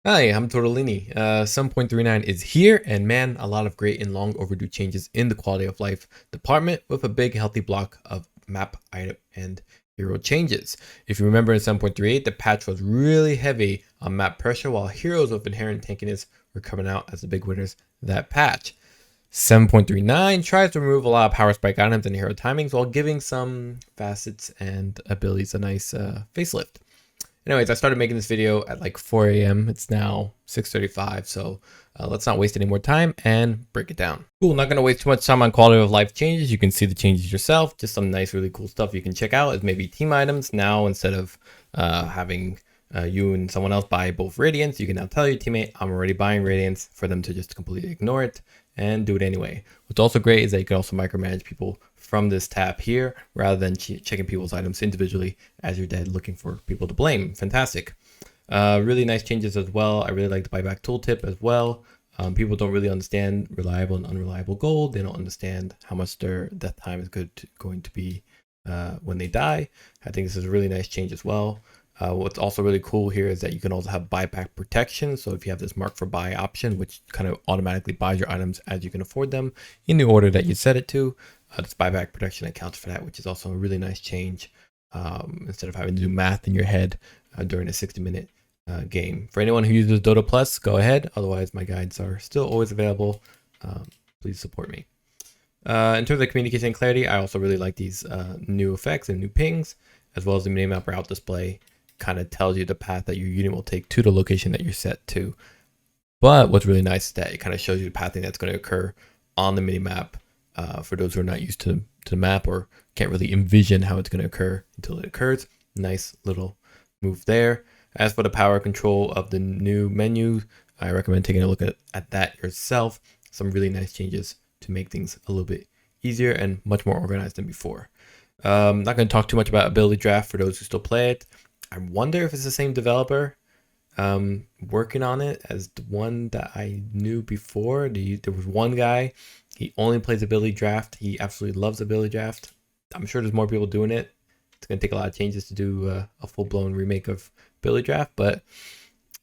Hi, I'm Torte Lini. 7.39 is here, and man, a lot of great and long overdue changes in the quality of life department with a big healthy block of map, item, and hero changes. If you remember in 7.38, the patch was really heavy on map pressure, while heroes with inherent tankiness were coming out as the big winners that patch. 7.39 tries to remove a lot of powerspike items and hero timings while giving some facets and abilities a nice facelift. Anyways, I started making this video at like 4 a.m. It's now 6:35, so let's not waste any more time and break it down. Cool, not gonna waste too much time on quality of life changes. You can see the changes yourself. Just some nice, really cool stuff you can check out is maybe team items. Now, instead of having you and someone else buy both Radiance, you can now tell your teammate, I'm already buying Radiance, for them to just completely ignore it and do it anyway. What's also great is that you can also micromanage people from this tab here rather than checking people's items individually as you're dead looking for people to blame. Fantastic. Really nice changes as well. I really like the buyback tooltip as well. People don't really understand reliable and unreliable gold. They don't understand how much their death time is going to be when they die. I think this is a really nice change as well. What's also really cool here is that you can also have buyback protection. So if you have this mark for buy option, which kind of automatically buys your items as you can afford them in the order that you set it to, this buyback protection accounts for that, which is also a really nice change. Instead of having to do math in your head during a 60-minute game. For anyone who uses Dota Plus, go ahead. Otherwise, my guides are still always available. Please support me. In terms of communication and clarity, I also really like these new effects and new pings, as well as the minimap route display. Kind of tells you the path that your unit will take to the location that you're set to. But what's really nice is that it kind of shows you the pathing that's going to occur on the minimap for those who are not used to the map or can't really envision how it's going to occur until it occurs. Nice little move there. As for the power control of the new menu, I recommend taking a look at that yourself. Some really nice changes to make things a little bit easier and much more organized than before. Not going to talk too much about ability draft for those who still play it. I wonder if it's the same developer working on it as the one that I knew before. There was one guy, he only plays ability draft. He absolutely loves ability draft. I'm sure there's more people doing it. It's going to take a lot of changes to do a full-blown remake of ability draft. But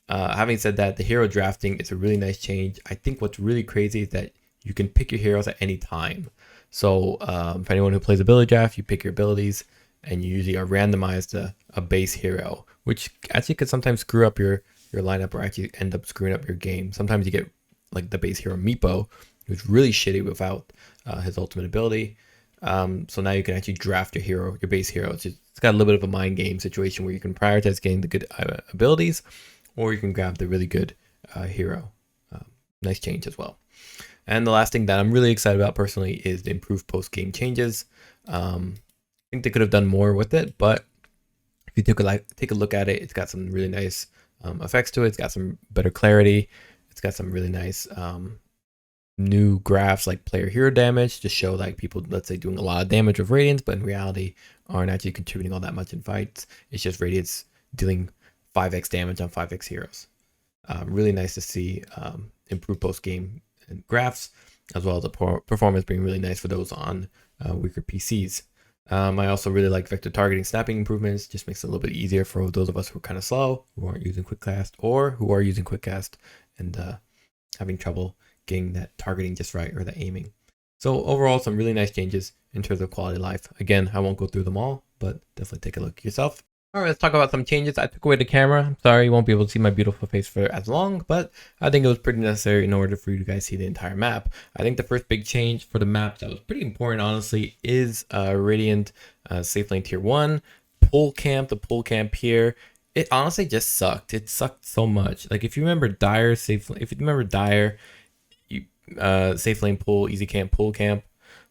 having said that, the hero drafting is a really nice change. I think what's really crazy is that you can pick your heroes at any time. So for anyone who plays ability draft, you pick your abilities and you usually are randomized to a base hero, which actually could sometimes screw up your lineup or actually end up screwing up your game. Sometimes you get like the base hero Meepo, who's really shitty without his ultimate ability. So now you can actually draft your hero, your base hero. It's got a little bit of a mind game situation where you can prioritize getting the good abilities, or you can grab the really good hero. Nice change as well. And the last thing that I'm really excited about personally is the improved post-game changes. I think they could have done more with it, but if you take a look at it, it's got some really nice effects to it. It's got some better clarity. It's got some really nice new graphs like player hero damage to show like people, let's say, doing a lot of damage with Radiance, but in reality aren't actually contributing all that much in fights. It's just Radiance dealing 5x damage on 5x heroes. Really nice to see improved post-game graphs, as well as the performance being really nice for those on weaker PCs. I also really like vector targeting snapping improvements. Just makes it a little bit easier for those of us who are kind of slow, who aren't using quick cast, or who are using quick cast and having trouble getting that targeting just right or the aiming. So overall, some really nice changes in terms of quality of life. Again, I won't go through them all, but definitely take a look yourself. All right, let's talk about some changes. I took away the camera. I'm sorry you won't be able to see my beautiful face for as long, but I think it was pretty necessary in order for you guys to see the entire map. I think the first big change for the map that was pretty important, honestly, is Radiant Safe Lane Tier 1. Pull camp, the pull camp here. It honestly just sucked. It sucked so much. Like if you remember Dire, Safe Lane pull, easy camp, pull camp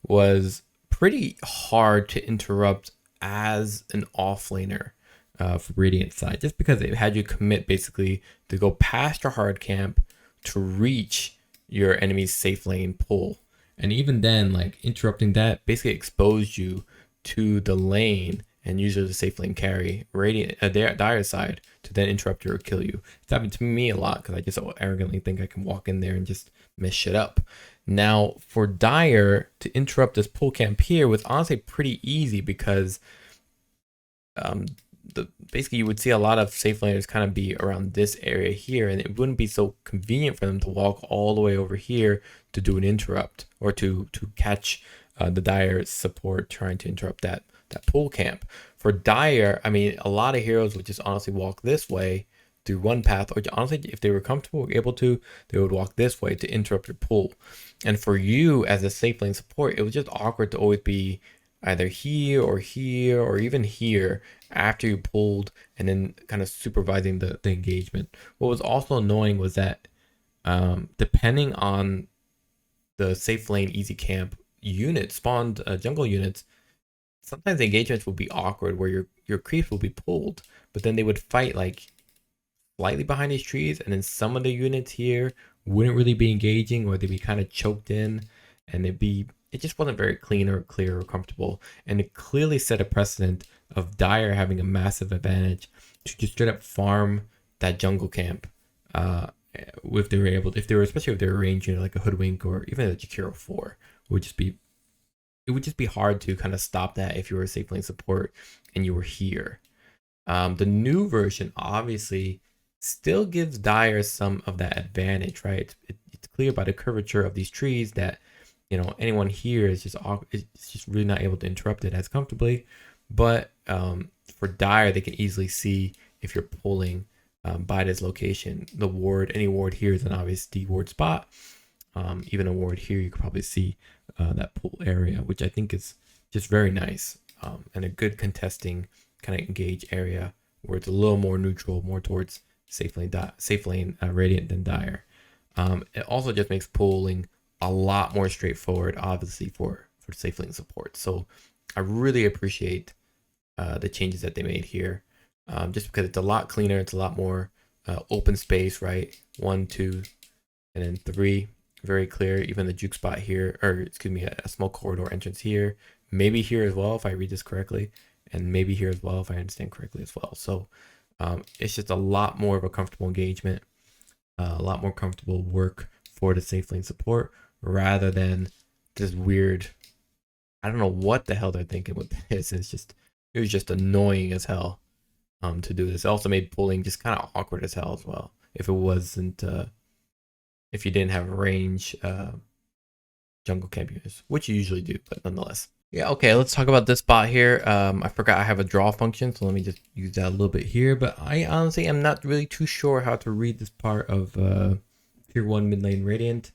was pretty hard to interrupt as an offlaner. For Radiant side, just because it had you commit basically to go past your hard camp to reach your enemy's safe lane pull, and even then, like interrupting that basically exposed you to the lane and usually the safe lane carry Radiant Dire side to then interrupt you or kill you. It's happened to me a lot because I just so arrogantly think I can walk in there and just mess shit up. Now for Dire to interrupt this pull camp here was honestly pretty easy because basically you would see a lot of safe laners kind of be around this area here, and it wouldn't be so convenient for them to walk all the way over here to do an interrupt or to catch the Dire support trying to interrupt that pull camp. For Dire, I mean, a lot of heroes would just honestly walk this way through one path, or honestly, if they were comfortable or able to, they would walk this way to interrupt your pull. And for you as a safe lane support, it was just awkward to always be either here or even here after you pulled, and then kind of supervising the engagement. What was also annoying was that depending on the safe lane easy camp unit spawned jungle units, sometimes the engagements will be awkward where your creeps will be pulled, but then they would fight like slightly behind these trees, and then some of the units here wouldn't really be engaging, or they'd be kind of choked in, and it just wasn't very clean or clear or comfortable. And it clearly set a precedent of Dire having a massive advantage to just straight up farm that jungle camp if they were especially if they were range unit like a Hoodwink or even a Jakiro 4. It would just be hard to kind of stop that if you were a safe lane support and you were here. The new version obviously still gives Dire some of that advantage, right? It's clear by the curvature of these trees that, you know, anyone here is just really not able to interrupt it as comfortably. But for Dire, they can easily see if you're pulling by this location. The ward, any ward here is an obvious D ward spot. Even a ward here, you could probably see that pull area, which I think is just very nice, and a good contesting kind of engage area where it's a little more neutral, more towards safe lane Radiant than Dire. It also just makes pulling a lot more straightforward, obviously for safe lane support. So I really appreciate the changes that they made here, just because it's a lot cleaner, it's a lot more open space, right? 1, 2, and then 3. Very clear. Even the juke spot here, or excuse me, a small corridor entrance here, maybe here as well if I read this correctly, and maybe here as well if I understand correctly as well. So it's just a lot more of a comfortable engagement, a lot more comfortable work for the safe lane support, rather than this weird, I don't know what the hell they're thinking with this. It was just annoying as hell to do this. It also made pulling just kind of awkward as hell as well if it wasn't if you didn't have range jungle camp units, which you usually do, but nonetheless. Yeah, okay, let's talk about this spot here. I forgot I have a draw function, so let me just use that a little bit here, but I honestly am not really too sure how to read this part of tier 1 mid lane Radiant.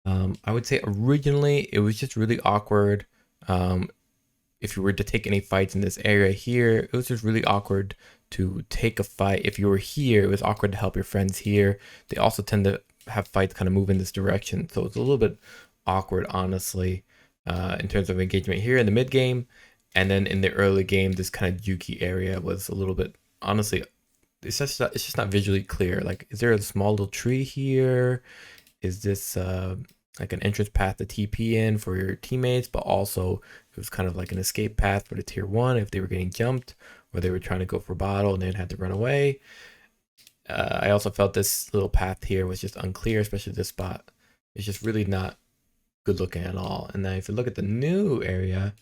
I would say originally it was just really awkward. If you were to take any fights in this area here, it was just really awkward to take a fight. If you were here, it was awkward to help your friends here. They also tend to have fights kind of move in this direction, so it's a little bit awkward, honestly, in terms of engagement here in the mid game. And then in the early game, this kind of jukey area was a little bit, honestly, it's just not visually clear. Like, is there a small little tree here? Is this like an entrance path to TP in for your teammates? But also it was kind of like an escape path for the tier 1 if they were getting jumped or they were trying to go for bottle and then had to run away. I also felt this little path here was just unclear, especially this spot. It's just really not good looking at all. And then if you look at the new area,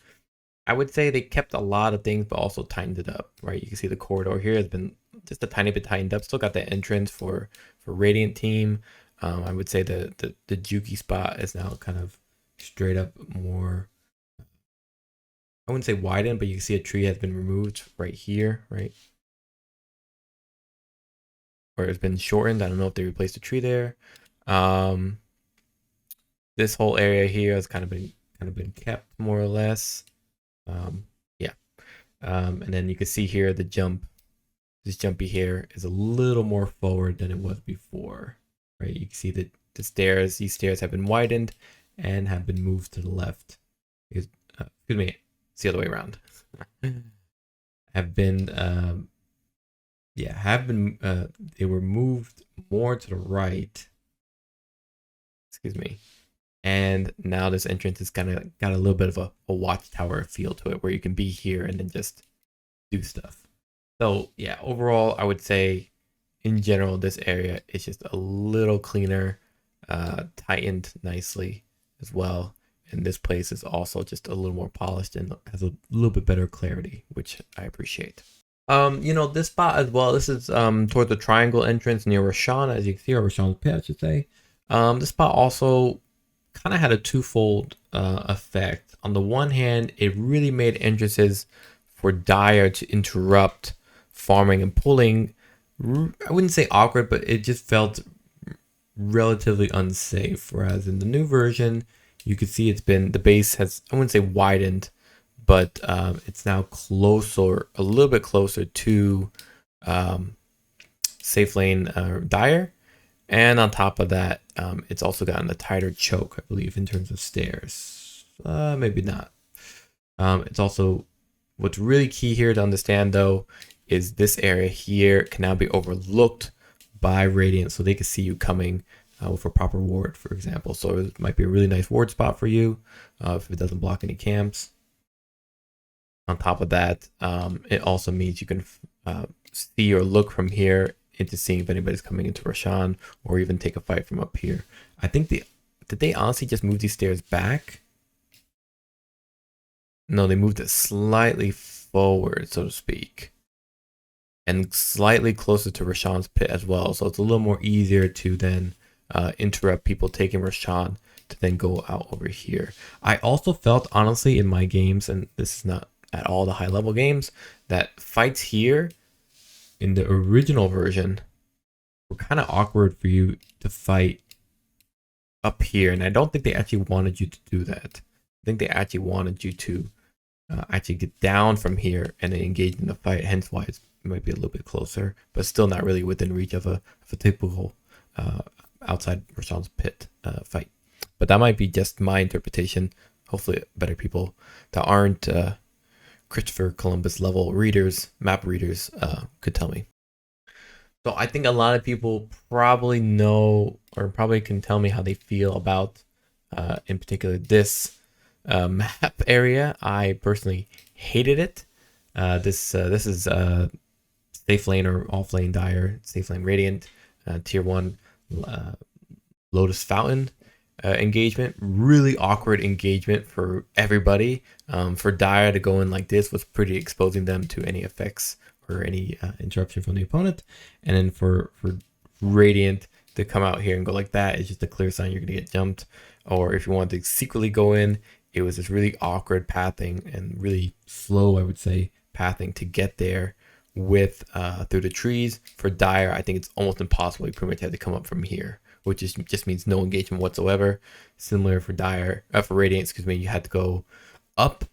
I would say they kept a lot of things, but also tightened it up, right? You can see the corridor here has been just a tiny bit tightened up. Still got the entrance for Radiant team. I would say the jukey spot is now kind of straight up more, I wouldn't say widened, but you can see a tree has been removed right here, right? Or it's been shortened. I don't know if they replaced the tree there. This whole area here has kind of been kept more or less. Yeah. And then you can see here the jump. This jumpy here is a little more forward than it was before, right? You can see that the stairs, these stairs have been widened and have been moved to the left. Excuse me, it's the other way around. They were moved more to the right. Excuse me. And now this entrance is kind of got a little bit of a watchtower feel to it, where you can be here and then just do stuff. So yeah, overall, I would say in general, this area is just a little cleaner, tightened nicely as well. And this place is also just a little more polished and has a little bit better clarity, which I appreciate. You know, this spot as well, this is toward the triangle entrance near Roshan, as you can see, or Roshan's pit, I should say. This spot also kind of had a twofold effect. On the one hand, it really made entrances for Dire to interrupt farming and pulling. I wouldn't say awkward, but it just felt relatively unsafe. Whereas in the new version, you could see it's been, the base has, I wouldn't say widened, but it's now closer, a little bit closer to safe lane Dire. And on top of that, it's also gotten a tighter choke, I believe, in terms of stairs. Maybe not. It's also, what's really key here to understand, though, is this area here can now be overlooked by Radiance, so they can see you coming with a proper ward, for example. So it might be a really nice ward spot for you if it doesn't block any camps. On top of that, it also means you can see or look from here into seeing if anybody's coming into Roshan, or even take a fight from up here. I think did they honestly just move these stairs back? No, they moved it slightly forward, so to speak, and slightly closer to Roshan's pit as well. So it's a little more easier to then interrupt people taking Roshan to then go out over here. I also felt, honestly, in my games, and this is not at all the high level games, that fights here in the original version were kind of awkward for you to fight up here. And I don't think they actually wanted you to do that. I think they actually wanted you to actually get down from here and then engage in the fight. Hence why it might be a little bit closer, but still not really within reach of a typical outside Roshan's pit fight. But that might be just my interpretation. Hopefully better people that aren't Christopher Columbus level readers, map readers, could tell me. So I think a lot of people probably know, or probably can tell me how they feel about, in particular, this map area. I personally hated it. This is safe lane or off lane Dire, safe lane Radiant, tier 1 Lotus Fountain engagement. Really awkward engagement for everybody. For Dire to go in like this was pretty exposing them to any effects or any interruption from the opponent. And then for Radiant to come out here and go like that is just a clear sign you're gonna get jumped. Or if you want to secretly go in, it was this really awkward pathing and really slow, I would say, pathing to get there with through the trees. For Dire, I think it's almost impossible. You pretty much have to come up from here, which is just means no engagement whatsoever. Similar for Dire, for Radiance, excuse me, you had to go up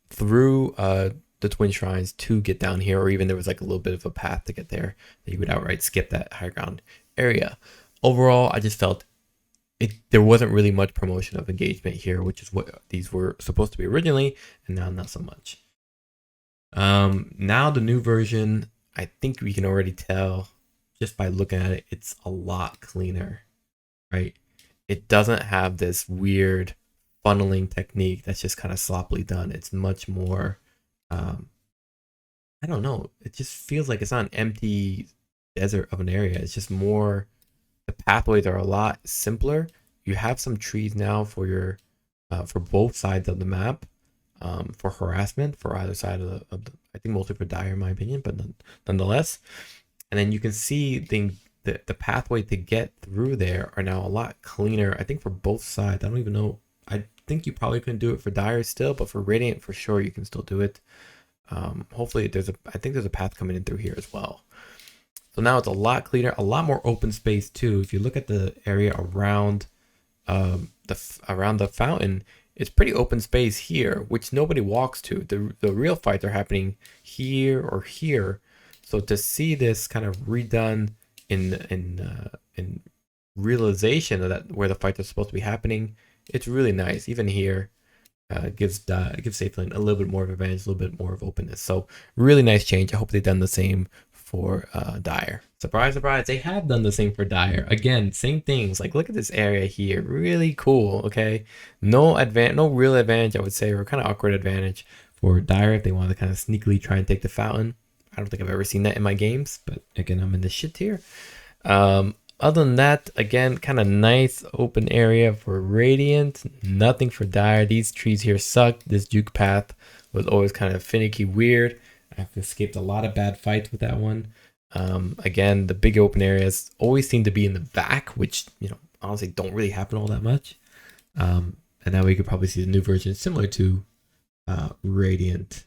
through the Twin Shrines to get down here, or even there was like a little bit of a path to get there that you would outright skip that high ground area. Overall, I just felt there wasn't really much promotion of engagement here, which is what these were supposed to be originally, and now not so much. Now the new version, I think we can already tell just by looking at it, it's a lot cleaner, right? It doesn't have this weird funneling technique that's just kind of sloppily done. It's much more, I don't know, it just feels like it's not an empty desert of an area. It's just more, the pathways are a lot simpler. You have some trees now for your for both sides of the map, for harassment for either side of the I think mostly for Dire in my opinion, but nonetheless. And then you can see the pathway to get through there are now a lot cleaner, I think, for both sides. I don't even know, I think you probably couldn't do it for Dire still, but for Radiant for sure you can still do it. Hopefully I think there's a path coming in through here as well. So now it's a lot cleaner, a lot more open space too. If you look at the area around the fountain, it's pretty open space here, which nobody walks to. The real fights are happening here or here. So to see this kind of redone in realization of that, where the fights are supposed to be happening, it's really nice. Even here, gives safe lane a little bit more of advantage, a little bit more of openness. So really nice change. I hope they've done the same for Dire. Surprise, surprise, they have done the same for Dire. Again, same things. Like, look at this area here, really cool. Okay, no real advantage, I would say, or kind of awkward advantage for Dire if they want to kind of sneakily try and take the fountain. I don't think I've ever seen that in my games, but again, I'm in the shit here. Other than that, again, kind of nice open area for Radiant. Nothing for Dire. These trees here suck. This juke path was always kind of finicky, weird. I've escaped a lot of bad fights with that one. Again, the big open areas always seem to be in the back, which, you know, honestly don't really happen all that much. And now we could probably see the new version similar to Radiant.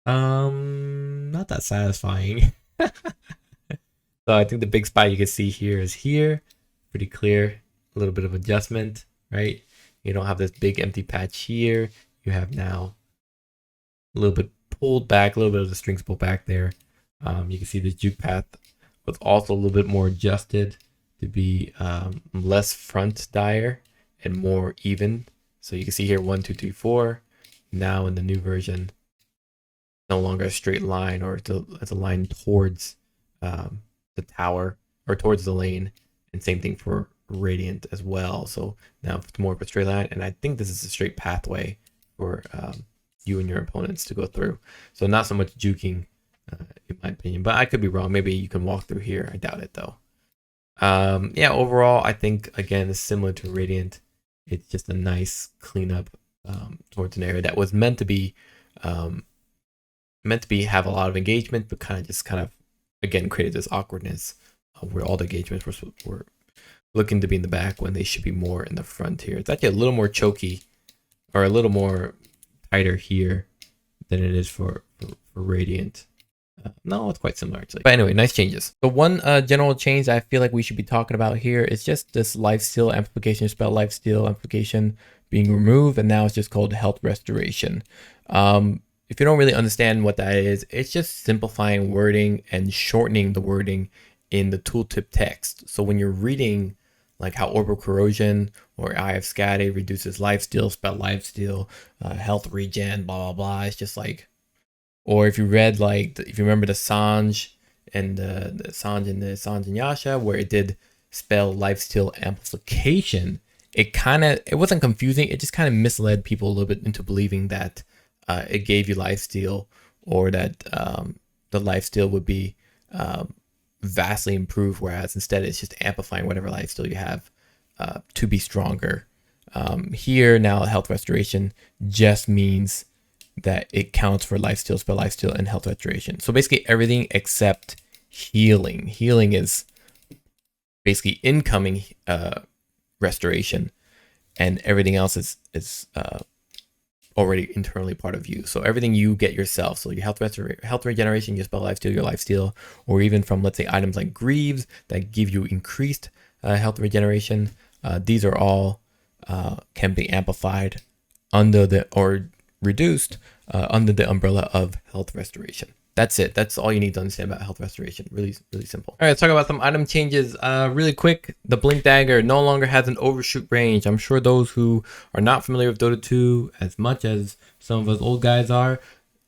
Not that satisfying. So I think the big spot you can see here is here. Pretty clear. A little bit of adjustment, right? You don't have this big empty patch here. You have now a little bit pulled back, a little bit of the strings pulled back there. You can see the juke path was also a little bit more adjusted to be less front dire and more even. So you can see here 1, 2, 3, 4. Now in the new version, no longer a straight line, or it's a line towards the tower or towards the lane, and same thing for Radiant as well. So now it's more of a straight line, and I think this is a straight pathway for you and your opponents to go through. So not so much juking, in my opinion, but I could be wrong. Maybe you can walk through here. I doubt it though. Yeah, overall, I think again it's similar to Radiant. It's just a nice cleanup towards an area that was meant to be have a lot of engagement, but kind of again created this awkwardness where all the engagements were looking to be in the back when they should be more in the front here. It's actually a little more choky, or a little more tighter here than it is for Radiant. No, it's quite similar actually. But anyway, nice changes. The one general change I feel like we should be talking about here is just this lifesteal amplification, spell lifesteal amplification being removed, and now it's just called health restoration. If you don't really understand what that is, it's just simplifying wording and shortening the wording in the tooltip text. So when you're reading like how Orbital Corrosion or Eye of Skadi reduces lifesteal, spell lifesteal, health regen, blah, blah, blah, it's just like, or if you read like, if you remember the Sanj and the Sanj and Yasha, where it did spell lifesteal amplification, it wasn't confusing. It just kind of misled people a little bit into believing that it gave you lifesteal, or that the lifesteal would be vastly improved, whereas instead it's just amplifying whatever lifesteal you have to be stronger. Here now, health restoration just means that it counts for lifesteal, spell lifesteal, and health restoration. So basically everything except healing. Healing is basically incoming restoration, and everything else is already internally part of you. So everything you get yourself, so your health regeneration, your spell lifesteal, your lifesteal, or even from, let's say, items like greaves that give you increased health regeneration, these are all can be amplified under or reduced under the umbrella of health restoration. That's it. That's all you need to understand about health restoration. Really, really simple. All right, let's talk about some item changes really quick. The Blink Dagger no longer has an overshoot range. I'm sure those who are not familiar with Dota 2 as much as some of us old guys are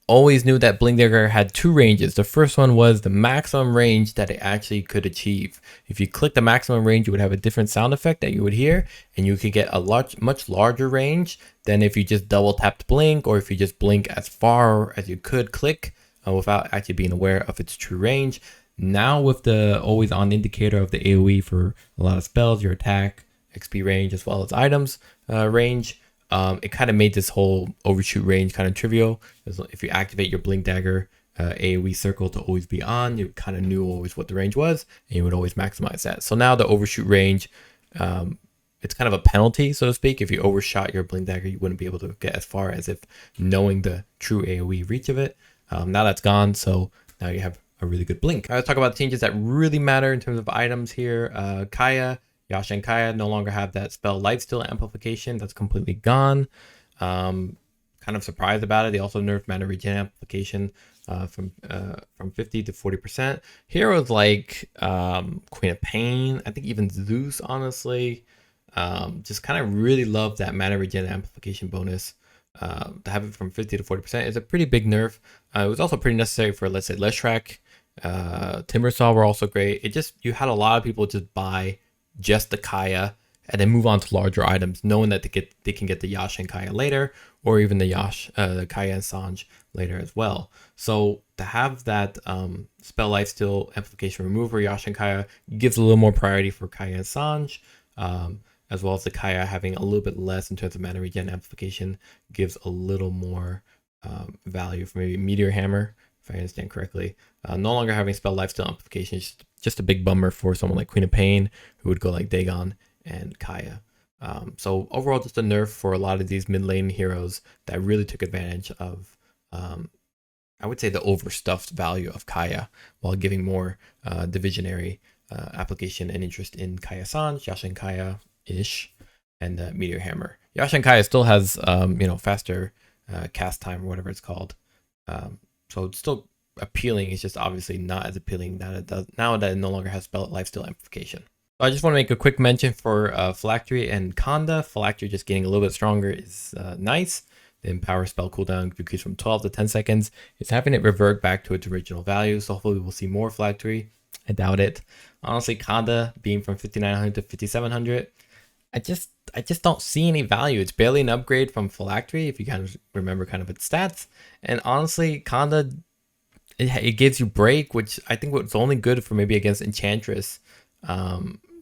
always knew that Blink Dagger had two ranges. The first one was the maximum range that it actually could achieve. If you click the maximum range, you would have a different sound effect that you would hear, and you could get a much larger range than if you just double tapped blink, or if you just blink as far as you could click without actually being aware of its true range. Now with the always on indicator of the AoE for a lot of spells, your attack, XP range, as well as items range, it kind of made this whole overshoot range kind of trivial. If you activate your Blink Dagger AoE circle to always be on, you kind of knew always what the range was, and you would always maximize that. So now the overshoot range, it's kind of a penalty, so to speak. If you overshot your Blink Dagger, you wouldn't be able to get as far as if knowing the true AoE reach of it. Now that's gone, so now you have a really good blink. Let's talk about changes that really matter in terms of items here. Kaya, Yasha and Kaya no longer have that spell lifesteal amplification. That's completely gone. Kind of surprised about it. They also nerfed mana regen amplification from 50 to 40%. Heroes like Queen of Pain, I think even Zeus, honestly, just kind of really love that mana regen amplification bonus. To have it from 50 to 40% is a pretty big nerf. It was also pretty necessary for, let's say, Leshrac. Timbersaw were also great. It just, you had a lot of people just buy just the Kaya and then move on to larger items, knowing that they can get the Yasha and Kaya later, or even the the Kaya and Sanj later as well. So to have that spell lifesteal amplification remover, Yasha and Kaya, gives a little more priority for Kaya and Sanj. As well as the Kaya having a little bit less in terms of mana regen amplification, gives a little more value for maybe Meteor Hammer, if I understand correctly. No longer having spell lifesteal amplification is just a big bummer for someone like Queen of Pain, who would go like Dagon and Kaya. So overall, just a nerf for a lot of these mid lane heroes that really took advantage of, I would say, the overstuffed value of Kaya, while giving more divisionary application and interest in Kaya-san, Yasha and Kaya-ish, and Meteor Hammer. Yasha and Kaya still has, faster cast time or whatever it's called. So it's still appealing. It's just obviously not as appealing that it does now that it no longer has spell lifesteal amplification. I just want to make a quick mention for Phylactery and Conda. Phylactery just getting a little bit stronger is nice. The Empower spell cooldown decreased from 12 to 10 seconds. It's having it revert back to its original value, so hopefully we'll see more Phylactery. I doubt it. Honestly, Conda being from 5900 to 5700, I just don't see any value. It's barely an upgrade from Phylactery, if you kind of remember kind of its stats. And honestly, Conda, it gives you break, which I think was only good for maybe against Enchantress.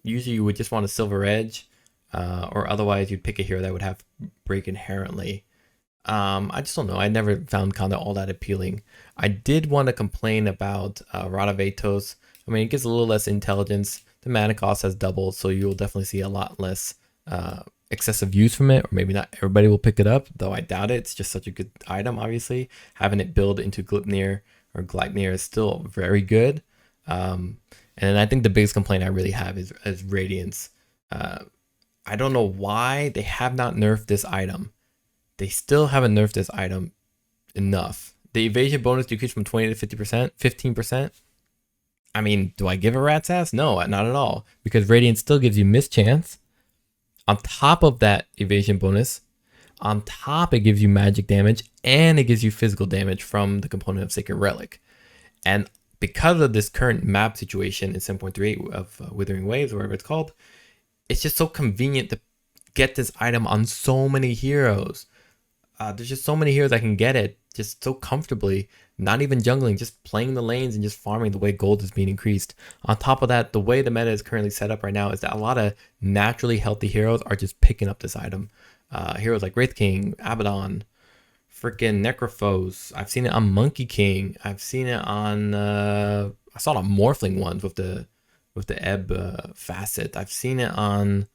Usually you would just want a Silver Edge, or otherwise you'd pick a hero that would have break inherently. I just don't know. I never found Conda all that appealing. I did want to complain about Radavetos. I mean, it gets a little less intelligence. The mana cost has doubled, so you'll definitely see a lot less excessive use from it, or maybe not everybody will pick it up, though I doubt it. It's just such a good item, obviously. Having it build into Glipnir or Gleipnir is still very good. And I think the biggest complaint I really have is Radiance. I don't know why they have not nerfed this item. They still haven't nerfed this item enough. The evasion bonus decreased from 20 to 50%, 15%. I mean, do I give a rat's ass? No, not at all. Because Radiance still gives you mischance. On top of that evasion bonus, on top it gives you magic damage, and it gives you physical damage from the component of Sacred Relic. And because of this current map situation in 7.38 of Withering Waves, or whatever it's called, it's just so convenient to get this item on so many heroes. There's just so many heroes that can get it just so comfortably, not even jungling, just playing the lanes and just farming the way gold is being increased. On top of that, the way the meta is currently set up right now is that a lot of naturally healthy heroes are just picking up this item. Heroes like Wraith King, Abaddon, freaking Necrophos. I've seen it on Monkey King. I've seen it on I saw it on Morphling ones with the Ebb facet. I've seen it on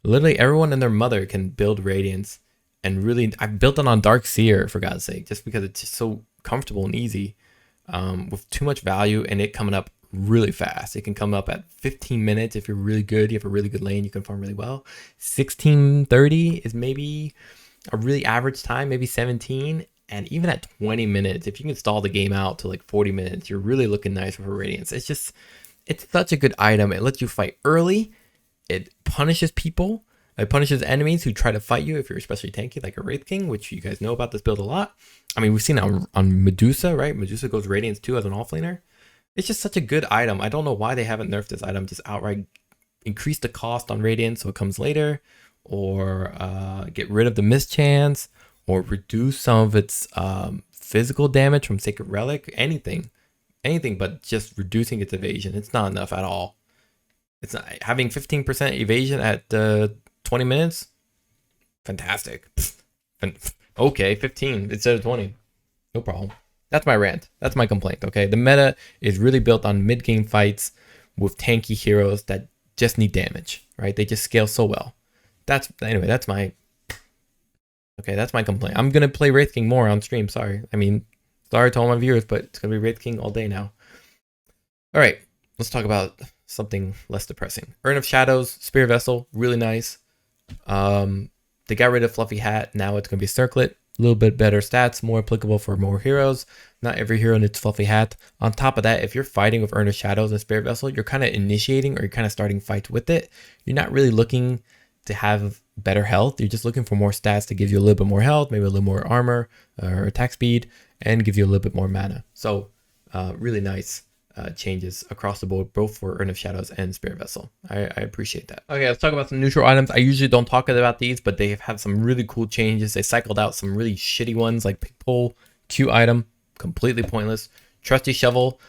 literally everyone and their mother can build Radiance. And really, I've built it on Dark Seer, for God's sake, just because it's just so comfortable and easy, with too much value, and it coming up really fast. It can come up at 15 minutes if you're really good. You have a really good lane, you can farm really well. 16:30 is maybe a really average time, maybe 17. And even at 20 minutes, if you can stall the game out to like 40 minutes, you're really looking nice for Radiance. It's such a good item. It lets you fight early. It punishes people. It punishes enemies who try to fight you if you're especially tanky, like a Wraith King, which you guys know about this build a lot. I mean, we've seen it on Medusa, right? Medusa goes Radiance too as an offlaner. It's just such a good item. I don't know why they haven't nerfed this item. Just outright increase the cost on Radiance so it comes later, or get rid of the mischance, or reduce some of its physical damage from Sacred Relic. Anything, but just reducing its evasion. It's not enough at all. It's not having 15% evasion at 20 minutes. Fantastic. Okay, 15 instead of 20. No problem. That's my rant. That's my complaint. Okay, the meta is really built on mid-game fights with tanky heroes that just need damage, right? They just scale so well. That's my complaint. I'm gonna play Wraith King more on stream. Sorry to all my viewers, but it's gonna be Wraith King all day now. All right, let's talk about something less depressing. Urn of Shadows, Spear Vessel, really nice. They got rid of Fluffy Hat. Now it's gonna be Circlet. A little bit better stats, more applicable for more heroes. Not every hero needs Fluffy Hat. On top of that, if you're fighting with Urn of Shadows and Spirit Vessel, you're kind of initiating, or you're kind of starting fights with it. You're not really looking to have better health. You're just looking for more stats to give you a little bit more health, maybe a little more armor or attack speed, and give you a little bit more mana. So really nice changes across the board, both for Urn of Shadows and Spirit Vessel. I appreciate that. Okay, let's talk about some neutral items. I usually don't talk about these, but they have had some really cool changes. They cycled out some really shitty ones, like Pick Pole, cute item, completely pointless. Trusty Shovel,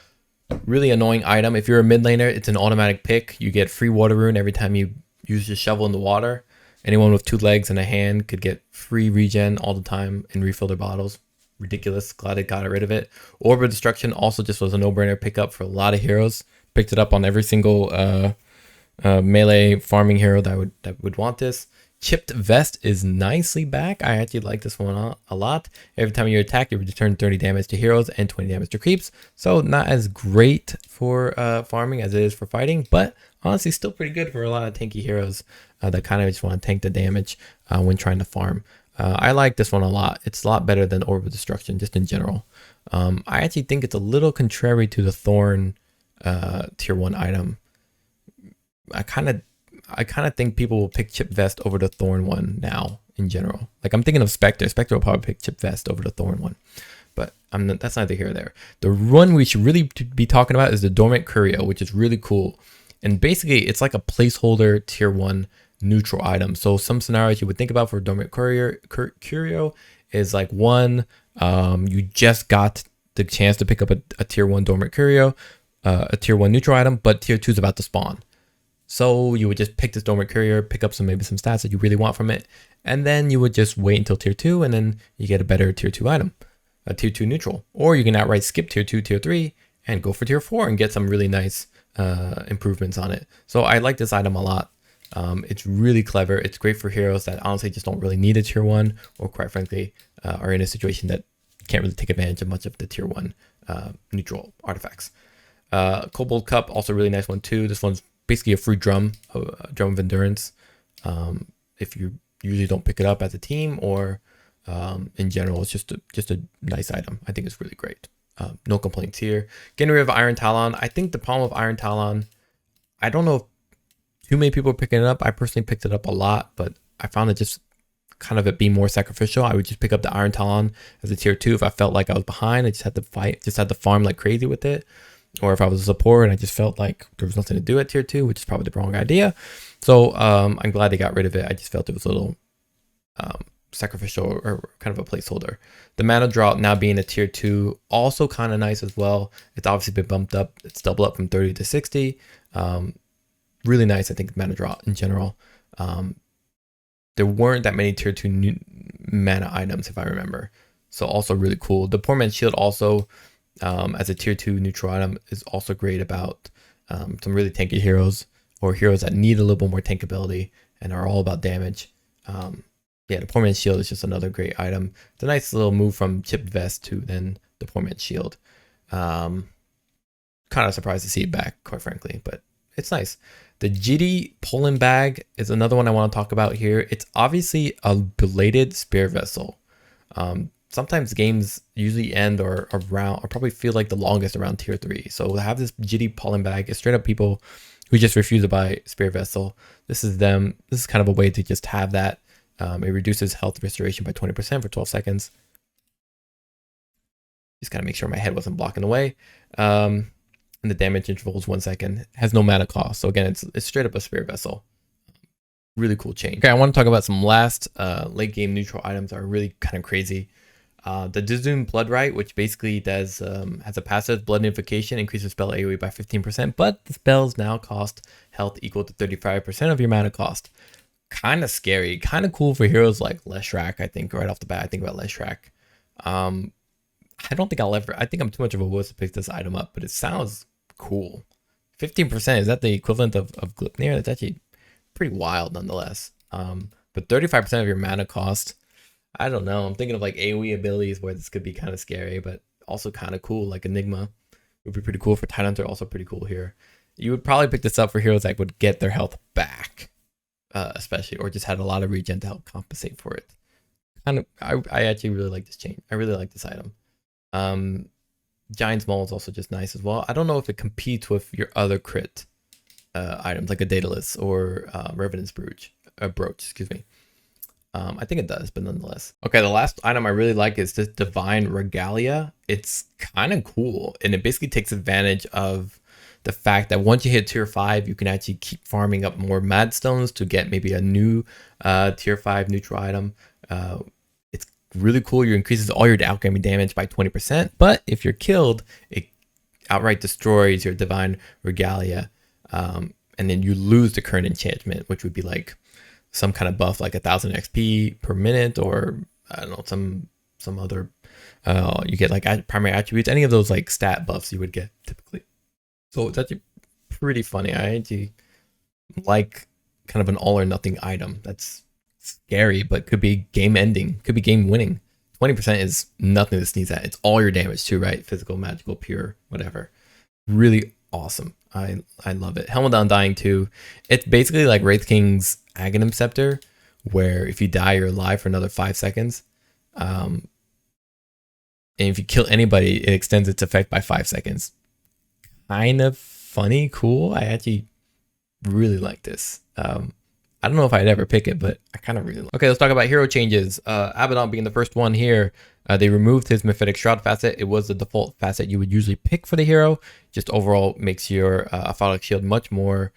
really annoying item. If you're a mid laner, it's an automatic pick. You get free water rune every time you use your shovel in the water. Anyone with 2 legs and a hand could get free regen all the time and refill their bottles. ridiculous. Glad I got rid of it. Orb of Destruction also just was a no-brainer pickup for a lot of heroes. Picked it up on every single melee farming hero that would want this. Chipped Vest is nicely back. I actually like this one a lot. Every time you attack, you return 30 damage to heroes and 20 damage to creeps. So not as great for farming as it is for fighting, but honestly still pretty good for a lot of tanky heroes that kind of just want to tank the damage when trying to farm. I like this one a lot. It's a lot better than Orb of Destruction just in general. I actually think it's a little contrary to the Thorn tier 1 item. I kind of think people will pick Chip Vest over the Thorn one now in general. Like I'm thinking of Spectre. Spectre will probably pick Chip Vest over the Thorn one, but that's neither here nor there. The one we should really be talking about is the Dormant Curio, which is really cool. And basically it's like a placeholder tier 1 neutral item. So some scenarios you would think about for Dormant Curio is like one, you just got the chance to pick up a tier 1 Dormant Curio, a tier 1 neutral item, but tier 2 is about to spawn. So you would just pick this Dormant Courier, pick up maybe some stats that you really want from it, and then you would just wait until tier 2, and then you get a better tier 2 item, a tier 2 neutral. Or you can outright skip tier 2, tier 3, and go for tier 4 and get some really nice improvements on it. So I like this item a lot. It's really clever. It's great for heroes that honestly just don't really need a tier 1, or quite frankly are in a situation that can't really take advantage of much of the tier 1 neutral artifacts. Kobold Cup, also really nice one too. This one's basically a free drum of endurance. If you usually don't pick it up as a team, or in general, it's just a nice item. I think it's really great. No complaints here. Getting rid of Iron Talon. I think the problem with Iron Talon, I don't know if too many people are picking it up. I personally picked it up a lot, but I found it just kind of it being more sacrificial. I would just pick up the Iron Talon as a tier 2 if I felt like I was behind. I just had to fight, just had to farm like crazy with it. Or if I was a support and I just felt like there was nothing to do at tier 2, which is probably the wrong idea. So I'm glad they got rid of it. I just felt it was a little sacrificial or kind of a placeholder. The mana drought now being a tier 2, also kind of nice as well. It's obviously been bumped up. It's doubled up from 30 to 60. Really nice, I think, mana drought in general. There weren't that many tier 2 mana items, if I remember. So also really cool. The Poor Man's Shield also, as a tier 2 neutral item, is also great about some really tanky heroes, or heroes that need a little bit more tankability and are all about damage. Yeah, the Poor Man's Shield is just another great item. It's a nice little move from Chipped Vest to then the Poor Man's Shield. Kind of surprised to see it back, quite frankly, but it's nice. The GD Poland Bag is another one I want to talk about here. It's obviously a belated Spear Vessel. Sometimes games usually end or probably feel like the longest around tier 3. So to have this GD Pollen Bag is straight up people who just refuse to buy Spear Vessel. This is them. This is kind of a way to just have that. It reduces health restoration by 20% for 12 seconds. Just gotta make sure my head wasn't blocking the way. And the damage interval is 1 second. Has no mana cost. So again, it's straight up a Spear Vessel. Really cool change. Okay, I want to talk about some last late game neutral items that are really kind of crazy. The Dizoom Bloodright, which basically does has a passive blood unification, increases spell AoE by 15%, but the spells now cost health equal to 35% of your mana cost. Kind of scary, kind of cool for heroes like Leshrac. I think right off the bat, I think about Leshrac. I don't think I think I'm too much of a wuss to pick this item up, but it sounds cool. 15%, is that the equivalent of Glipnir? That's actually pretty wild nonetheless. But 35% of your mana cost, I don't know. I'm thinking of like AoE abilities where this could be kind of scary, but also kind of cool. Like Enigma would be pretty cool for Tidehunter, also pretty cool here. You would probably pick this up for heroes that would get their health back, especially, or just had a lot of regen to help compensate for it. I actually really like this change. I really like this item. Giant's Maul is also just nice as well. I don't know if it competes with your other crit items like a Daedalus or Revenant's Brooch, excuse me. I think it does, but nonetheless. Okay, the last item I really like is this Divine Regalia. It's kind of cool, and it basically takes advantage of the fact that once you hit tier 5, you can actually keep farming up more Mad Stones to get maybe a new tier 5 neutral item. It's really cool. You increases all your alchemy damage by 20%, but if you're killed, it outright destroys your Divine Regalia, and then you lose the current enchantment, which would be like some kind of buff like 1000 XP per minute, or I don't know, some other You get like primary attributes, any of those like stat buffs you would get typically. So it's actually pretty funny. I actually like kind of an all or nothing item. That's scary, but could be game ending, could be game winning. 20% is nothing to sneeze at. It's all your damage too, right? Physical, magical, pure, whatever. Really awesome. I love it. Helmet Undying too. It's basically like Wraith King's Aghanim Scepter, where if you die, you're alive for another 5 seconds. And if you kill anybody, it extends its effect by 5 seconds. Kind of funny, cool. I actually really like this. I don't know if I'd ever pick it, but I kind of really like it. Okay, let's talk about hero changes. Abaddon being the first one here. They removed his Mephitic Shroud facet. It was the default facet you would usually pick for the hero. Just overall makes your Aphotic Shield much more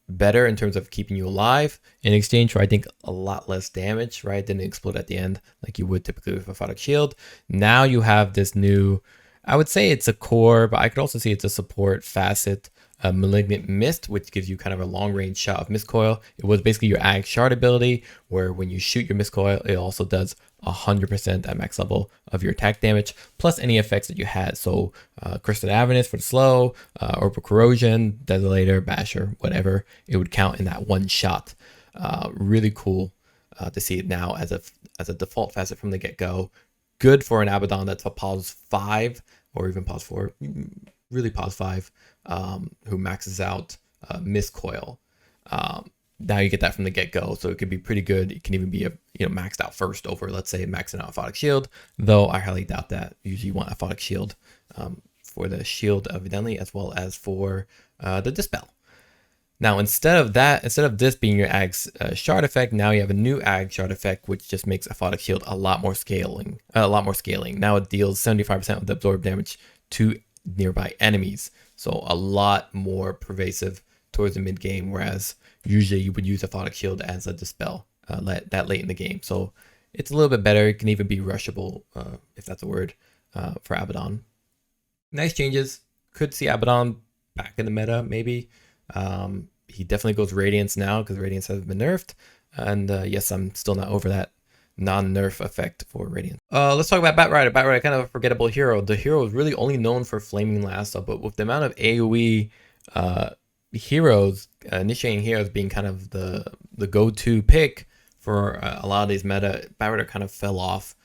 better in terms of keeping you alive, in exchange for, I think, a lot less damage, right? Didn't explode at the end like you would typically with Aphotic Shield. Now you have this new, I would say it's a core, but I could also see it's a support facet, Malignant Mist, which gives you kind of a long range shot of Mist Coil. It was basically your Ag Shard ability, where when you shoot your Mist Coil, it also does 100% at max level of your attack damage, plus any effects that you had. So Crested Avernus for the slow, Orbital Corrosion, Desolator, Basher, whatever, it would count in that one shot. Really cool to see it now as a default facet from the get-go. Good for an Abaddon that's a pause 5 or even pause 4, really pause 5, who maxes out Mist Coil. Now you get that from the get-go, so it could be pretty good. It can even be maxed out first over, let's say, maxing out Aphotic Shield, though I highly doubt that. Usually you want Aphotic Shield for the shield evidently, as well as for the Dispel. Now instead of this being your Ag's shard effect, now you have a new Ag shard effect, which just makes Aphotic Shield a lot more scaling. Now it deals 75% of the absorbed damage to nearby enemies, so a lot more pervasive towards the mid game, whereas usually you would use Aphotic Shield as a dispel that late in the game. So it's a little bit better. It can even be rushable, if that's a word, for Abaddon. Nice changes. Could see Abaddon back in the meta, maybe. He definitely goes Radiance now because Radiance has been nerfed. And yes, I'm still not over that non-nerf effect for Radiance. Let's talk about Batrider. Batrider, kind of a forgettable hero. The hero is really only known for Flaming Lasso, but with the amount of AoE heroes, initiating heroes being kind of the go-to pick for a lot of these meta, Batrider kind of fell off.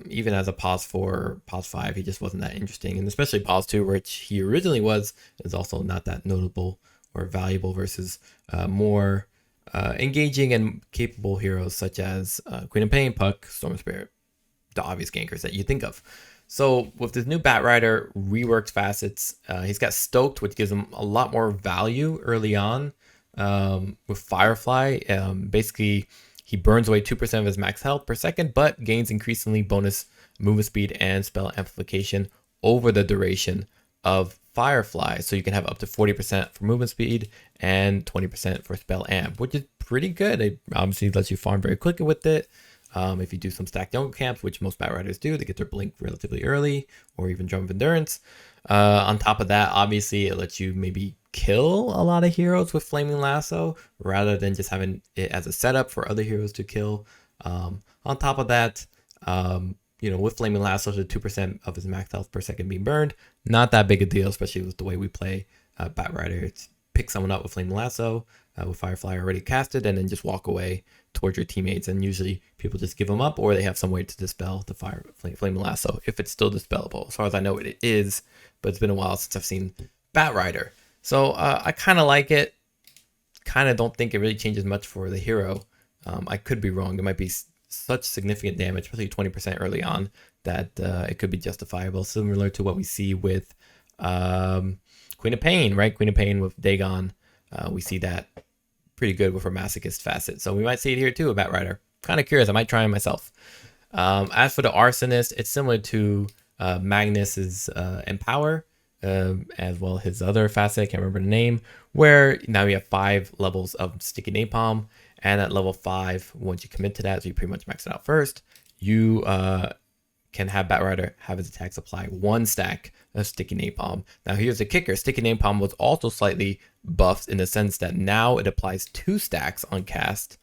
Even as a pause 4, pause 5, he just wasn't that interesting, and especially pause 2, which he originally was, is also not that notable or valuable versus more engaging and capable heroes such as Queen of Pain, Puck, Storm Spirit, the obvious gankers that you think of. So with this new Batrider reworked facets, he's got Stoked, which gives him a lot more value early on. With Firefly, basically he burns away 2% of his max health per second, but gains increasingly bonus movement speed and spell amplification over the duration of Firefly. So you can have up to 40% for movement speed and 20% for spell amp, which is pretty good. It obviously lets you farm very quickly with it. If you do some stacked jungle camps, which most Batriders do, they get their blink relatively early, or even Drum of Endurance. On top of that, obviously it lets you maybe kill a lot of heroes with Flaming Lasso rather than just having it as a setup for other heroes to kill. On top of that, with Flaming Lasso to 2% of his max health per second being burned, not that big a deal, especially with the way we play Batrider. It's pick someone up with Flaming Lasso, with Firefly already casted, and then just walk away towards your teammates, and usually people just give them up, or they have some way to dispel the Flaming Lasso if it's still dispellable. As far as I know, it is, but it's been a while since I've seen Batrider. So I kind of like it. Kind of don't think it really changes much for the hero. I could be wrong. It might be such significant damage, especially 20% early on, that it could be justifiable. Similar to what we see with Queen of Pain, right? Queen of Pain with Dagon. We see that pretty good with her Masochist facet. So we might see it here too with Batrider. Kind of curious. I might try it myself. As for the Arsonist, it's similar to Magnus's Empower, as well as his other facet, I can't remember the name, where now you have 5 levels of Sticky Napalm, and at level 5, once you commit to that, so you pretty much max it out first, you can have Batrider have his attacks apply 1 stack of Sticky Napalm. Now here's the kicker. Sticky Napalm was also slightly buffed in the sense that now it applies 2 stacks on cast,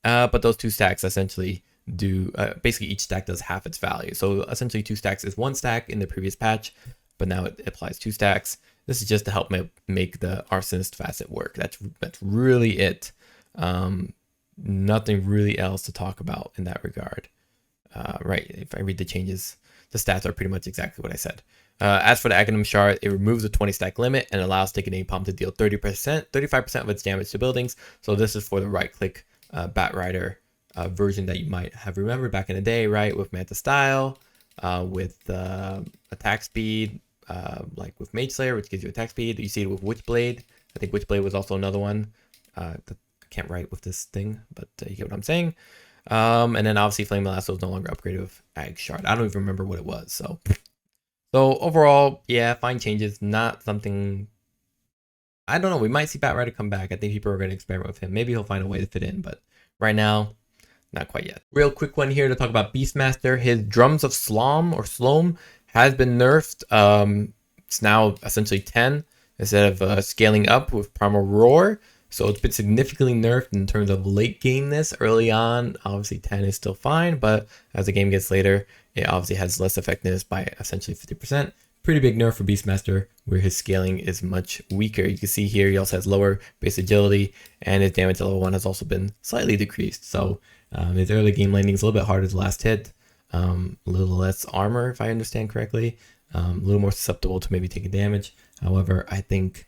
but those 2 stacks essentially do basically each stack does half its value. So essentially 2 stacks is 1 stack in the previous patch, but now it applies 2 stacks. This is just to help make the arsonist facet work. That's really it. Nothing really else to talk about in that regard. Right, if I read the changes, the stats are pretty much exactly what I said. As for the Abaddon shard, it removes the 20 stack limit and allows taking napalm to deal 35% of its damage to buildings. So this is for the right click Batrider version that you might have remembered back in the day, right? With Manta style, with attack speed, like with Mage Slayer, which gives you attack speed. You see it with Witchblade. I think Witchblade was also another one. I can't write with this thing, but you get what I'm saying. And then obviously Flame Lasso is no longer upgraded with Ag Shard. I don't even remember what it was. So overall, yeah, fine changes. Not something. I don't know. We might see Batrider come back. I think people are going to experiment with him. Maybe he'll find a way to fit in, but right now, not quite yet. Real quick one here to talk about Beastmaster. His Drums of Sloam has been nerfed. It's now essentially 10 instead of scaling up with Primal Roar. So it's been significantly nerfed in terms of late gameness. Early on, obviously 10 is still fine, but as the game gets later, it obviously has less effectiveness by essentially 50%. Pretty big nerf for Beastmaster, where his scaling is much weaker. You can see here he also has lower base agility, and his damage at level 1 has also been slightly decreased. So his early game landing is a little bit harder to last hit, a little less armor if I understand correctly, a little more susceptible to maybe taking damage. However, I think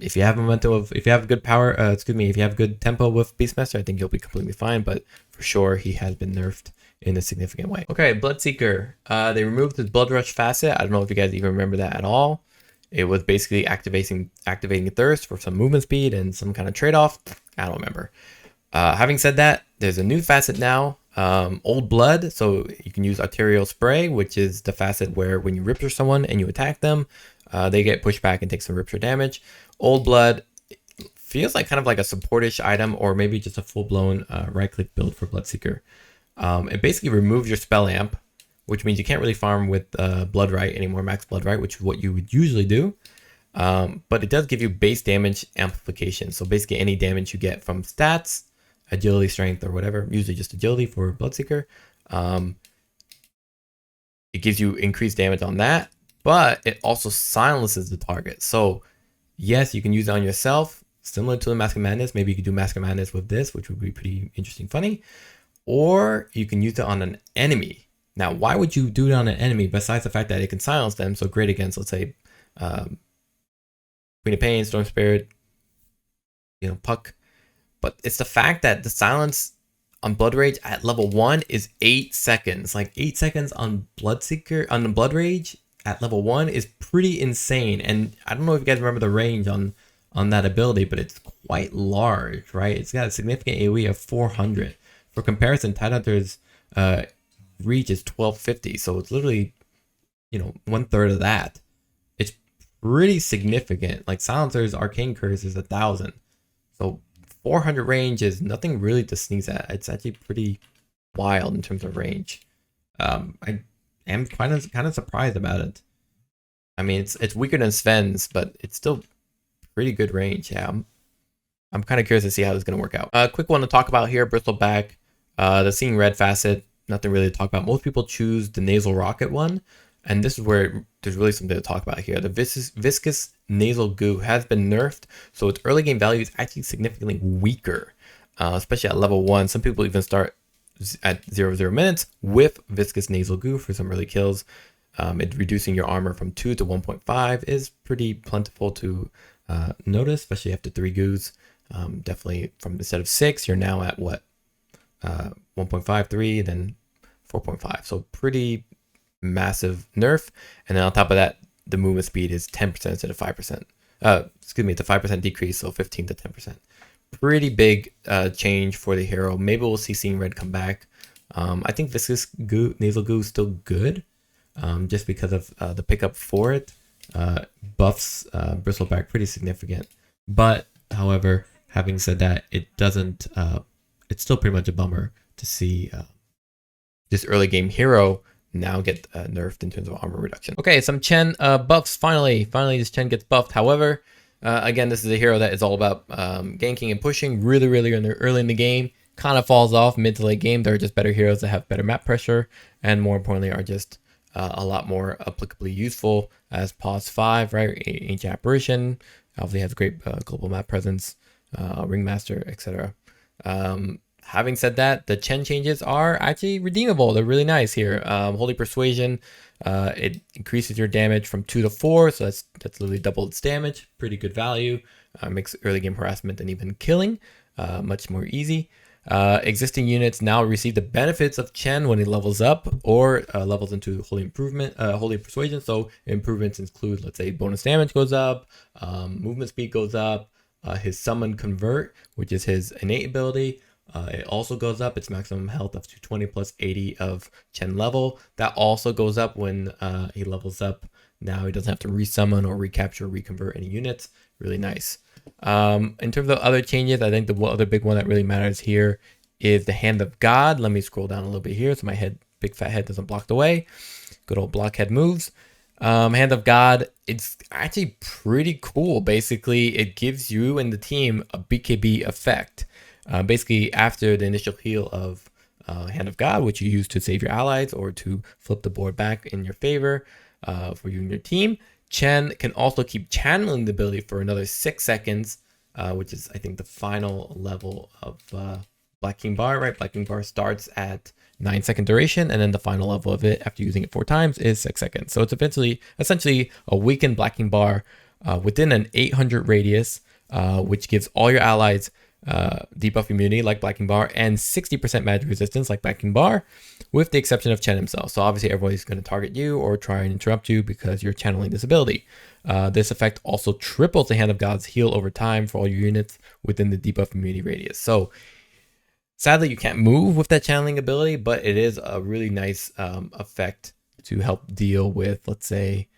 if you have momentum if you have good if you have good tempo with Beastmaster, I think you'll be completely fine. But for sure, he has been nerfed in a significant way. Okay, Bloodseeker. They removed his Blood Rush facet. I don't know if you guys even remember that at all. It was basically activating Thirst for some movement speed and some kind of trade-off. I don't remember. Having said that, there's a new facet now, Old Blood. So you can use Arterial Spray, which is the facet where when you rupture someone and you attack them, they get pushed back and take some rupture damage. Old Blood feels like kind of like a supportish item, or maybe just a full-blown right-click build for Bloodseeker. It basically removes your spell amp, which means you can't really farm with Bloodright anymore, max Bloodright, which is what you would usually do. But it does give you base damage amplification. So basically any damage you get from stats, agility, strength, or whatever, usually just agility for Bloodseeker, it gives you increased damage on that, but it also silences the target. So yes, you can use it on yourself, similar to the Mask of Madness. Maybe you could do Mask of Madness with this, which would be pretty interesting, funny. Or you can use it on an enemy. Now, why would you do it on an enemy besides the fact that it can silence them? So great against, let's say, Queen of Pain, Storm Spirit, Puck. But it's the fact that the silence on Blood Rage at level 1 is 8 seconds. Like 8 seconds on Bloodseeker, on the Blood Rage at level 1 is pretty insane. And I don't know if you guys remember the range on that ability, but it's quite large, right? It's got a significant AoE of 400. For comparison, Tidehunter's reach is 1250, so it's literally, 1/3 of that. It's pretty significant. Like Silencer's Arcane Curse is 1000, so 400 range is nothing really to sneeze at. It's actually pretty wild in terms of range. I am kind of surprised about it. I mean, it's weaker than Sven's, but it's still pretty good range. Yeah, I'm kind of curious to see how this is going to work out. Quick one to talk about here, Bristleback. The Seeing Red facet, nothing really to talk about. Most people choose the Nasal Rocket one, and this is where there's really something to talk about here. The Viscous Nasal Goo has been nerfed, so its early game value is actually significantly weaker, especially at level 1. Some people even start at 0 minutes with Viscous Nasal Goo for some early kills. It reducing your armor from 2 to 1.5 is pretty plentiful to notice, especially after 3 goos. Definitely from instead of 6, you're now at what? 1.53, then 4.5. So pretty massive nerf. And then on top of that, the movement speed is 10% instead of 5%. It's a 5% decrease, so 15 to 10%. Pretty big change for the hero. Maybe we'll see Seeing Red come back. I think Viscous Nasal Goo is still good, just because of the pickup for it. Buffs Bristleback pretty significant. But, however, having said that, it doesn't... it's still pretty much a bummer to see this early game hero now get nerfed in terms of armor reduction. Okay, some Chen buffs. Finally this Chen gets buffed. However, again, this is a hero that is all about ganking and pushing really early in the game. kind of falls off mid to late game. There are just better heroes that have better map pressure, and more importantly are just a lot more applicably useful, as Pause 5, right? Ancient Apparition obviously has great global map presence, Ringmaster, etc. Having said that, the Chen changes are actually redeemable. They're really nice here. Holy Persuasion, it increases your damage from 2 to 4, so that's literally double its damage. Pretty good value. Makes early game harassment and even killing much more easy. Existing units now receive the benefits of Chen when he levels up or levels into Holy Persuasion. So improvements include, let's say, bonus damage goes up, movement speed goes up, his Summon Convert, which is his innate ability. It also goes up its maximum health up to 20 plus 80 of Chen level. That also goes up when he levels up. Now he doesn't have to resummon or recapture or reconvert any units. Really nice. In terms of other changes, I think the other big one that really matters here is the Hand of God. Let me scroll down a little bit here so my big fat head doesn't block the way. Good old blockhead moves. Hand of God, it's actually pretty cool. Basically, it gives you and the team a BKB effect. Basically, after the initial heal of Hand of God, which you use to save your allies or to flip the board back in your favor for you and your team, Chen can also keep channeling the ability for another 6 seconds, which is, I think, the final level of Black King Bar, right? Black King Bar starts at 9-second duration, and then the final level of it after using it 4 times is 6 seconds. So it's essentially a weakened Black King Bar within an 800 radius, which gives all your allies debuff immunity like Black King Bar and 60% magic resistance like Black King Bar, with the exception of Chen himself. So obviously everybody's going to target you or try and interrupt you because you're channeling this ability. This effect also triples the Hand of God's heal over time for all your units within the debuff immunity radius. So sadly you can't move with that channeling ability, but it is a really nice effect to help deal with, let's say,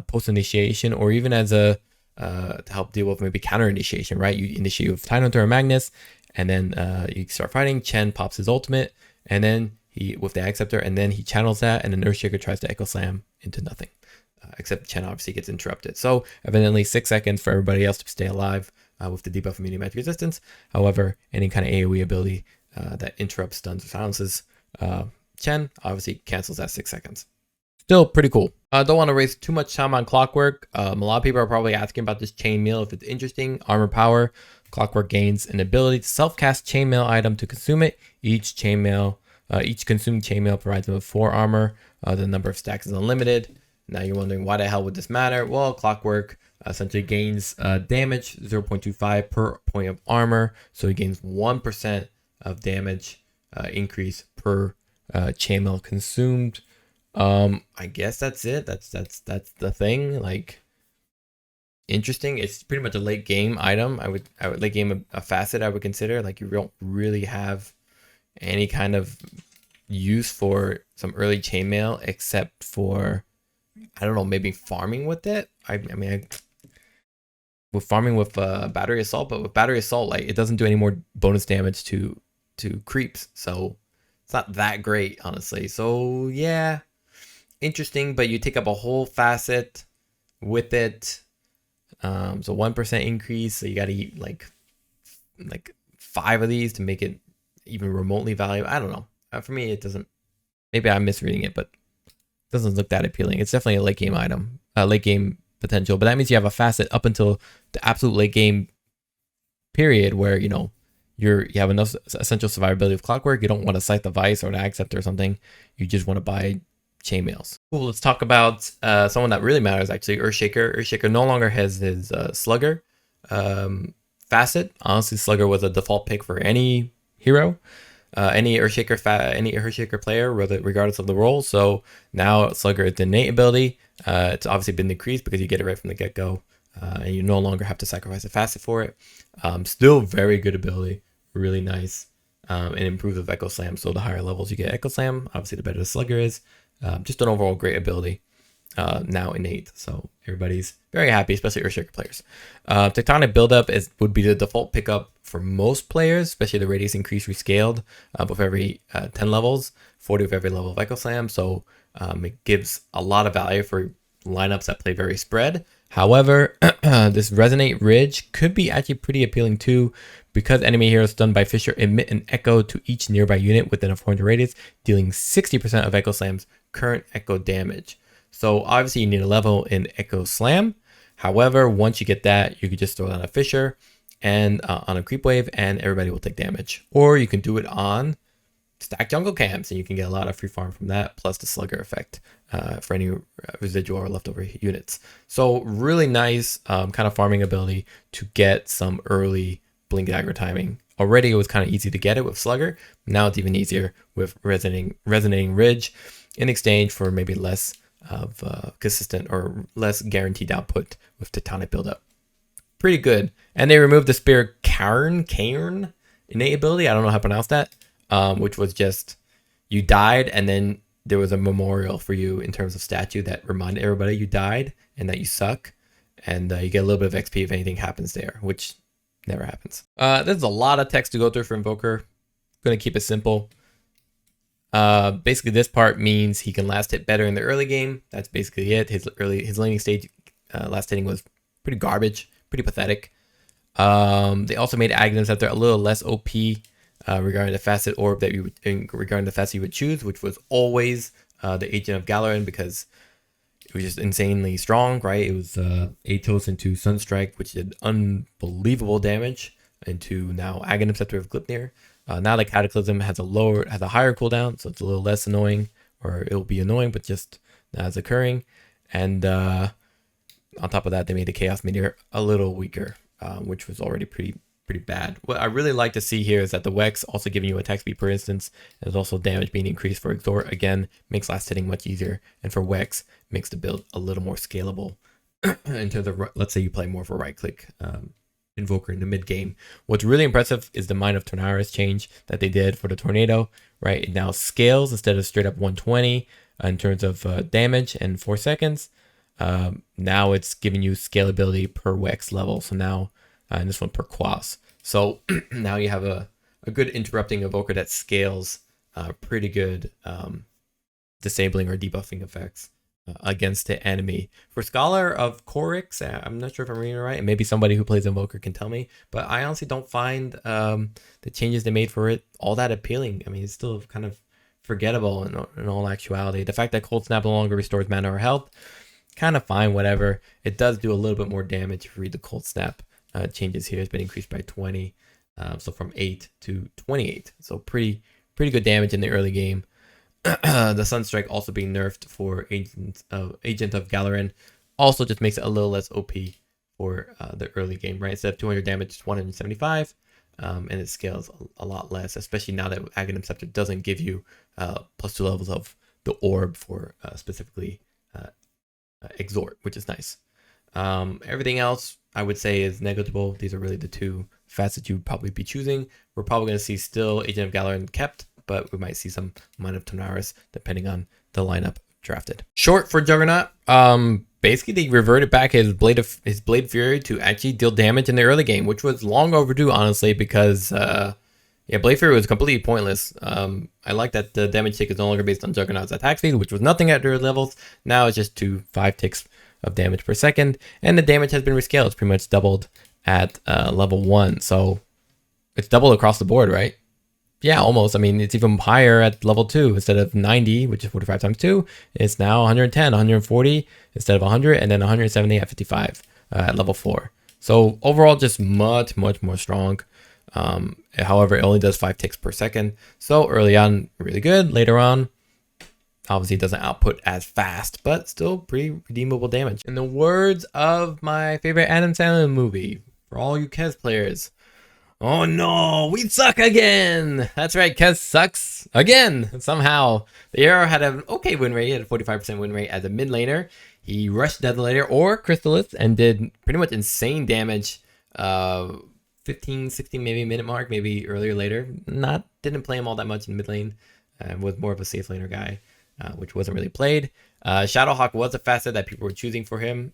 post initiation, or even as a to help deal with maybe counter initiation, right? You initiate with Tidehunter or Magnus, and then you start fighting. Chen pops his ultimate, and then he with the Acceptor, and then he channels that, and then Earthshaker tries to Echo Slam into nothing. Except Chen obviously gets interrupted. So evidently 6 seconds for everybody else to stay alive with the debuff immunity magic resistance. However, any kind of AoE ability that interrupts, stuns, or silences Chen obviously cancels that 6 seconds. Still pretty cool. I don't want to waste too much time on Clockwerk. A lot of people are probably asking about this chainmail if it's interesting. Armor power. Clockwerk gains an ability to self-cast chainmail item to consume it. Each consumed chainmail provides them with 4 armor. The number of stacks is unlimited. Now you're wondering, why the hell would this matter? Well, Clockwerk essentially gains damage 0.25 per point of armor. So he gains 1% of damage increase per chainmail consumed. I guess that's it. That's the thing. Like, interesting. It's pretty much a late game item. I would late game a facet I would consider. Like, you don't really have any kind of use for some early chainmail except for, I don't know, maybe farming with it. With farming with battery assault, but with battery assault, like, it doesn't do any more bonus damage to creeps, so it's not that great, honestly. So yeah, interesting, but you take up a whole facet with it. So 1% increase, so you got to eat like 5 of these to make it even remotely valuable. I don't know. For me, it doesn't. Maybe I'm misreading it, but it doesn't look that appealing. It's definitely a late game item, late game potential, but that means you have a facet up until the absolute late game period where, you know, you have enough essential survivability of Clockwerk. You don't want to cite the Vice or the Acceptor or something. You just want to buy chainmails. Cool. Let's talk about someone that really matters, actually. Earthshaker. Earthshaker no longer has his Slugger facet. Honestly, Slugger was a default pick for any hero, any Earthshaker player, regardless of the role. So now Slugger is the innate ability. It's obviously been decreased because you get it right from the get-go, and you no longer have to sacrifice a facet for it. Still very good ability, really nice, and improves with Echo Slam. So the higher levels you get Echo Slam, obviously the better the Slugger is. Just an overall great ability, now innate. So everybody's very happy, especially Earthshaker players. Tectonic buildup would be the default pickup for most players, especially the radius increase rescaled with every 10 levels, 40 with every level of Echo Slam. So it gives a lot of value for lineups that play very spread. However, this Resonate Ridge could be actually pretty appealing too, because enemy heroes stunned by Fissure emit an echo to each nearby unit within a 400 radius, dealing 60% of Echo Slam's current echo damage. So obviously you need a level in Echo Slam. However, once you get that, you could just throw down a Fissure and on a creep wave, and everybody will take damage. Or you can do it on stack jungle camps, and you can get a lot of free farm from that, plus the slugger effect for any residual or leftover units. So really nice kind of farming ability to get some early blink dagger timing. Already it was kind of easy to get it with slugger. Now it's even easier with resonating ridge in exchange for maybe less of consistent or less guaranteed output with Tectonic buildup. Pretty good. And they removed the Spear Cairn innate ability. I don't know how to pronounce that. Which was just you died and then there was a memorial for you in terms of statue that reminded everybody you died and that you suck, and you get a little bit of XP if anything happens there, which never happens. There's a lot of text to go through for Invoker. Gonna keep it simple. Basically this part means he can last hit better in the early game. That's basically it. His laning stage last hitting was pretty garbage, pretty pathetic. They also made Aghanim's that they're a little less OP. Regarding the facet orb that regarding the facet you would choose, which was always the Agent of Galarin, because it was just insanely strong, right? It was Atos into Sunstrike, which did unbelievable damage, into now Aghanim Scepter of Gleipnir. Now the Cataclysm has a higher cooldown, so it's a little less annoying, or it'll be annoying, but just as occurring. And on top of that, they made the Chaos Meteor a little weaker, which was already pretty bad. What I really like to see here is that the Wex also giving you attack speed per instance. There's also damage being increased for Exhort. Again, makes last hitting much easier. And for Wex, makes the build a little more scalable in terms of, let's say you play more for right click Invoker in the mid game. What's really impressive is the Mind of Tornaris change that they did for the Tornado, right? It now scales instead of straight up 120 in terms of damage and 4 seconds. Now it's giving you scalability per Wex level. So now and this one per quas. So now you have a good interrupting Invoker that scales pretty good disabling or debuffing effects against the enemy. For Scholar of Korix, I'm not sure if I'm reading it right, and maybe somebody who plays Invoker can tell me, but I honestly don't find the changes they made for it all that appealing. I mean, it's still kind of forgettable in all actuality. The fact that Cold Snap no longer restores mana or health, kind of fine, whatever. It does do a little bit more damage if you read the Cold Snap. Changes here has been increased by 20, so from 8 to 28, so pretty good damage in the early game. The Sunstrike also being nerfed for Agent of Galarin also just makes it a little less OP for the early game, right? Instead of 200 damage, it's 175, and it scales a lot less, especially now that Aghanim Scepter doesn't give you +2 levels of the orb for specifically Exhort, which is nice. Everything else I would say is negligible. These are really the two facets you would probably be choosing. We're probably going to see still Agent of Galarin kept, but we might see some Mind of Tornaris depending on the lineup drafted. Short for Juggernaut. Basically they reverted back his Blade Fury to actually deal damage in the early game, which was long overdue, honestly, because Blade Fury was completely pointless. I like that the damage tick is no longer based on Juggernaut's attack speed, which was nothing at their levels. Now it's just 5 ticks of damage per second, and the damage has been rescaled. It's pretty much doubled at level 1, so it's doubled across the board, right? Yeah, almost. I mean, it's even higher at level 2. Instead of 90, which is 45 times 2, it's now 110, 140 instead of 100, and then 170 at 55 at level 4. So overall, just much more strong. However, it only does 5 ticks per second, so early on really good. Later on, obviously it doesn't output as fast, but still pretty redeemable damage. In the words of my favorite Adam Sandler movie, for all you Kez players, oh no, we suck again! That's right, Kez sucks again, somehow. The hero had an okay win rate, he had a 45% win rate as a mid laner. He rushed Desolator or Crystalith and did pretty much insane damage. 15, 16 maybe minute mark, maybe earlier, later. Didn't play him all that much in mid lane, was more of a safe laner guy. Which wasn't really played. Shadowhawk was a facet that people were choosing for him.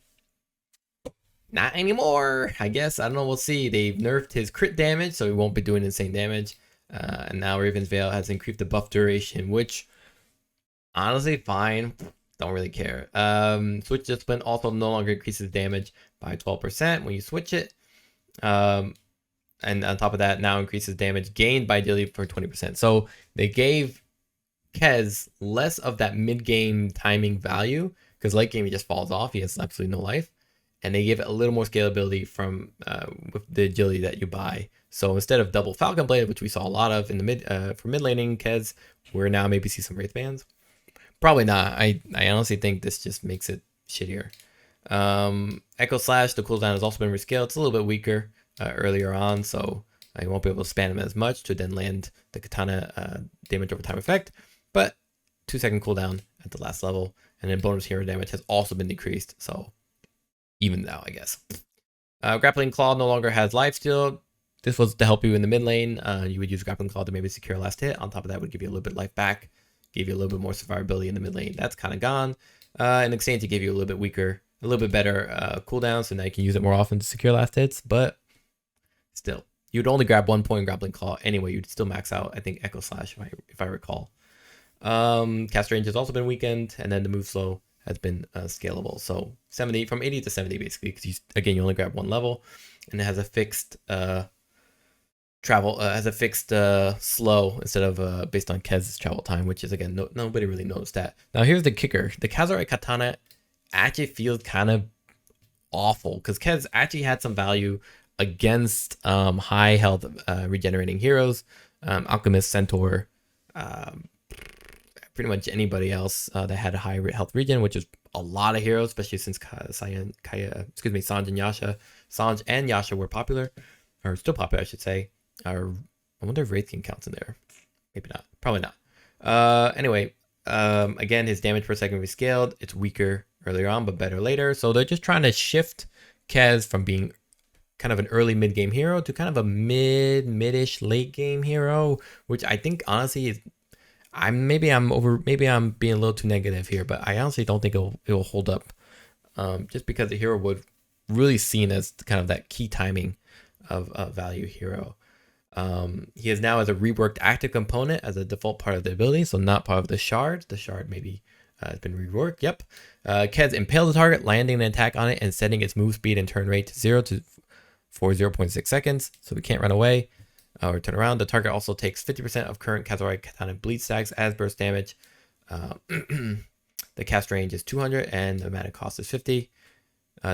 Not anymore, I guess. I don't know, we'll see. They've nerfed his crit damage, so he won't be doing insane damage. And now Raven's Veil has increased the buff duration, which, honestly, fine. don't really care. Switch discipline also no longer increases damage by 12% when you switch it. And on top of that, now increases damage gained by daily for 20%. So they gave Kez less of that mid-game timing value, because late game he just falls off. He has absolutely no life. And they give it a little more scalability from with the agility that you buy. So instead of double Falcon Blade, which we saw a lot of in the for mid laning Kez, we're now maybe see some Wraith Bands. Probably not. I honestly think this just makes it shittier. Echo Slash, the cooldown has also been rescaled. It's a little bit weaker earlier on, so you won't be able to spam him as much to then land the katana damage over time effect. But 2-second cooldown at the last level, and then bonus hero damage has also been decreased, so even now, I guess. Grappling Claw no longer has lifesteal. This was to help you in the mid lane. You would use Grappling Claw to maybe secure a last hit. On top of that, would give you a little bit of life back, give you a little bit more survivability in the mid lane. That's kind of gone. And Exchange to give you a little bit weaker, a little bit better cooldown, so now you can use it more often to secure last hits. But still, you'd only grab 1 point Grappling Claw anyway. You'd still max out, I think, Echo Slash, if I recall. Cast range has also been weakened, and then the move slow has been scalable. So 70 from 80 to 70 basically, because again you only grab 1 level, and it has a fixed slow instead of based on Kez's travel time, which is again nobody really knows that. Now here's the kicker: the Kazurai Katana actually feels kind of awful because Kez actually had some value against high health regenerating heroes, Alchemist, Centaur, pretty much anybody else that had a high health regen, which is a lot of heroes, especially since Sanj and Yasha were popular, or still popular, I should say. I wonder if Wraith King counts in there. Maybe not. Probably not. Anyway, again, his damage per second rescaled. It's weaker earlier on, but better later. So they're just trying to shift Kez from being kind of an early mid-game hero to kind of a mid-ish late-game hero, which I think honestly is. Maybe I'm being a little too negative here, but I honestly don't think it will hold up, just because the hero would really seen as kind of that key timing of value hero. He is now as a reworked active component as a default part of the ability, so not part of the shard. The shard maybe has been reworked. Yep. Kez impale the target, landing an attack on it and setting its move speed and turn rate to 0 for 0.6 seconds, so we can't run away or turn around. The target also takes 50% of current Kazurai Katana bleed stacks as burst damage. The cast range is 200 and the mana cost is 50.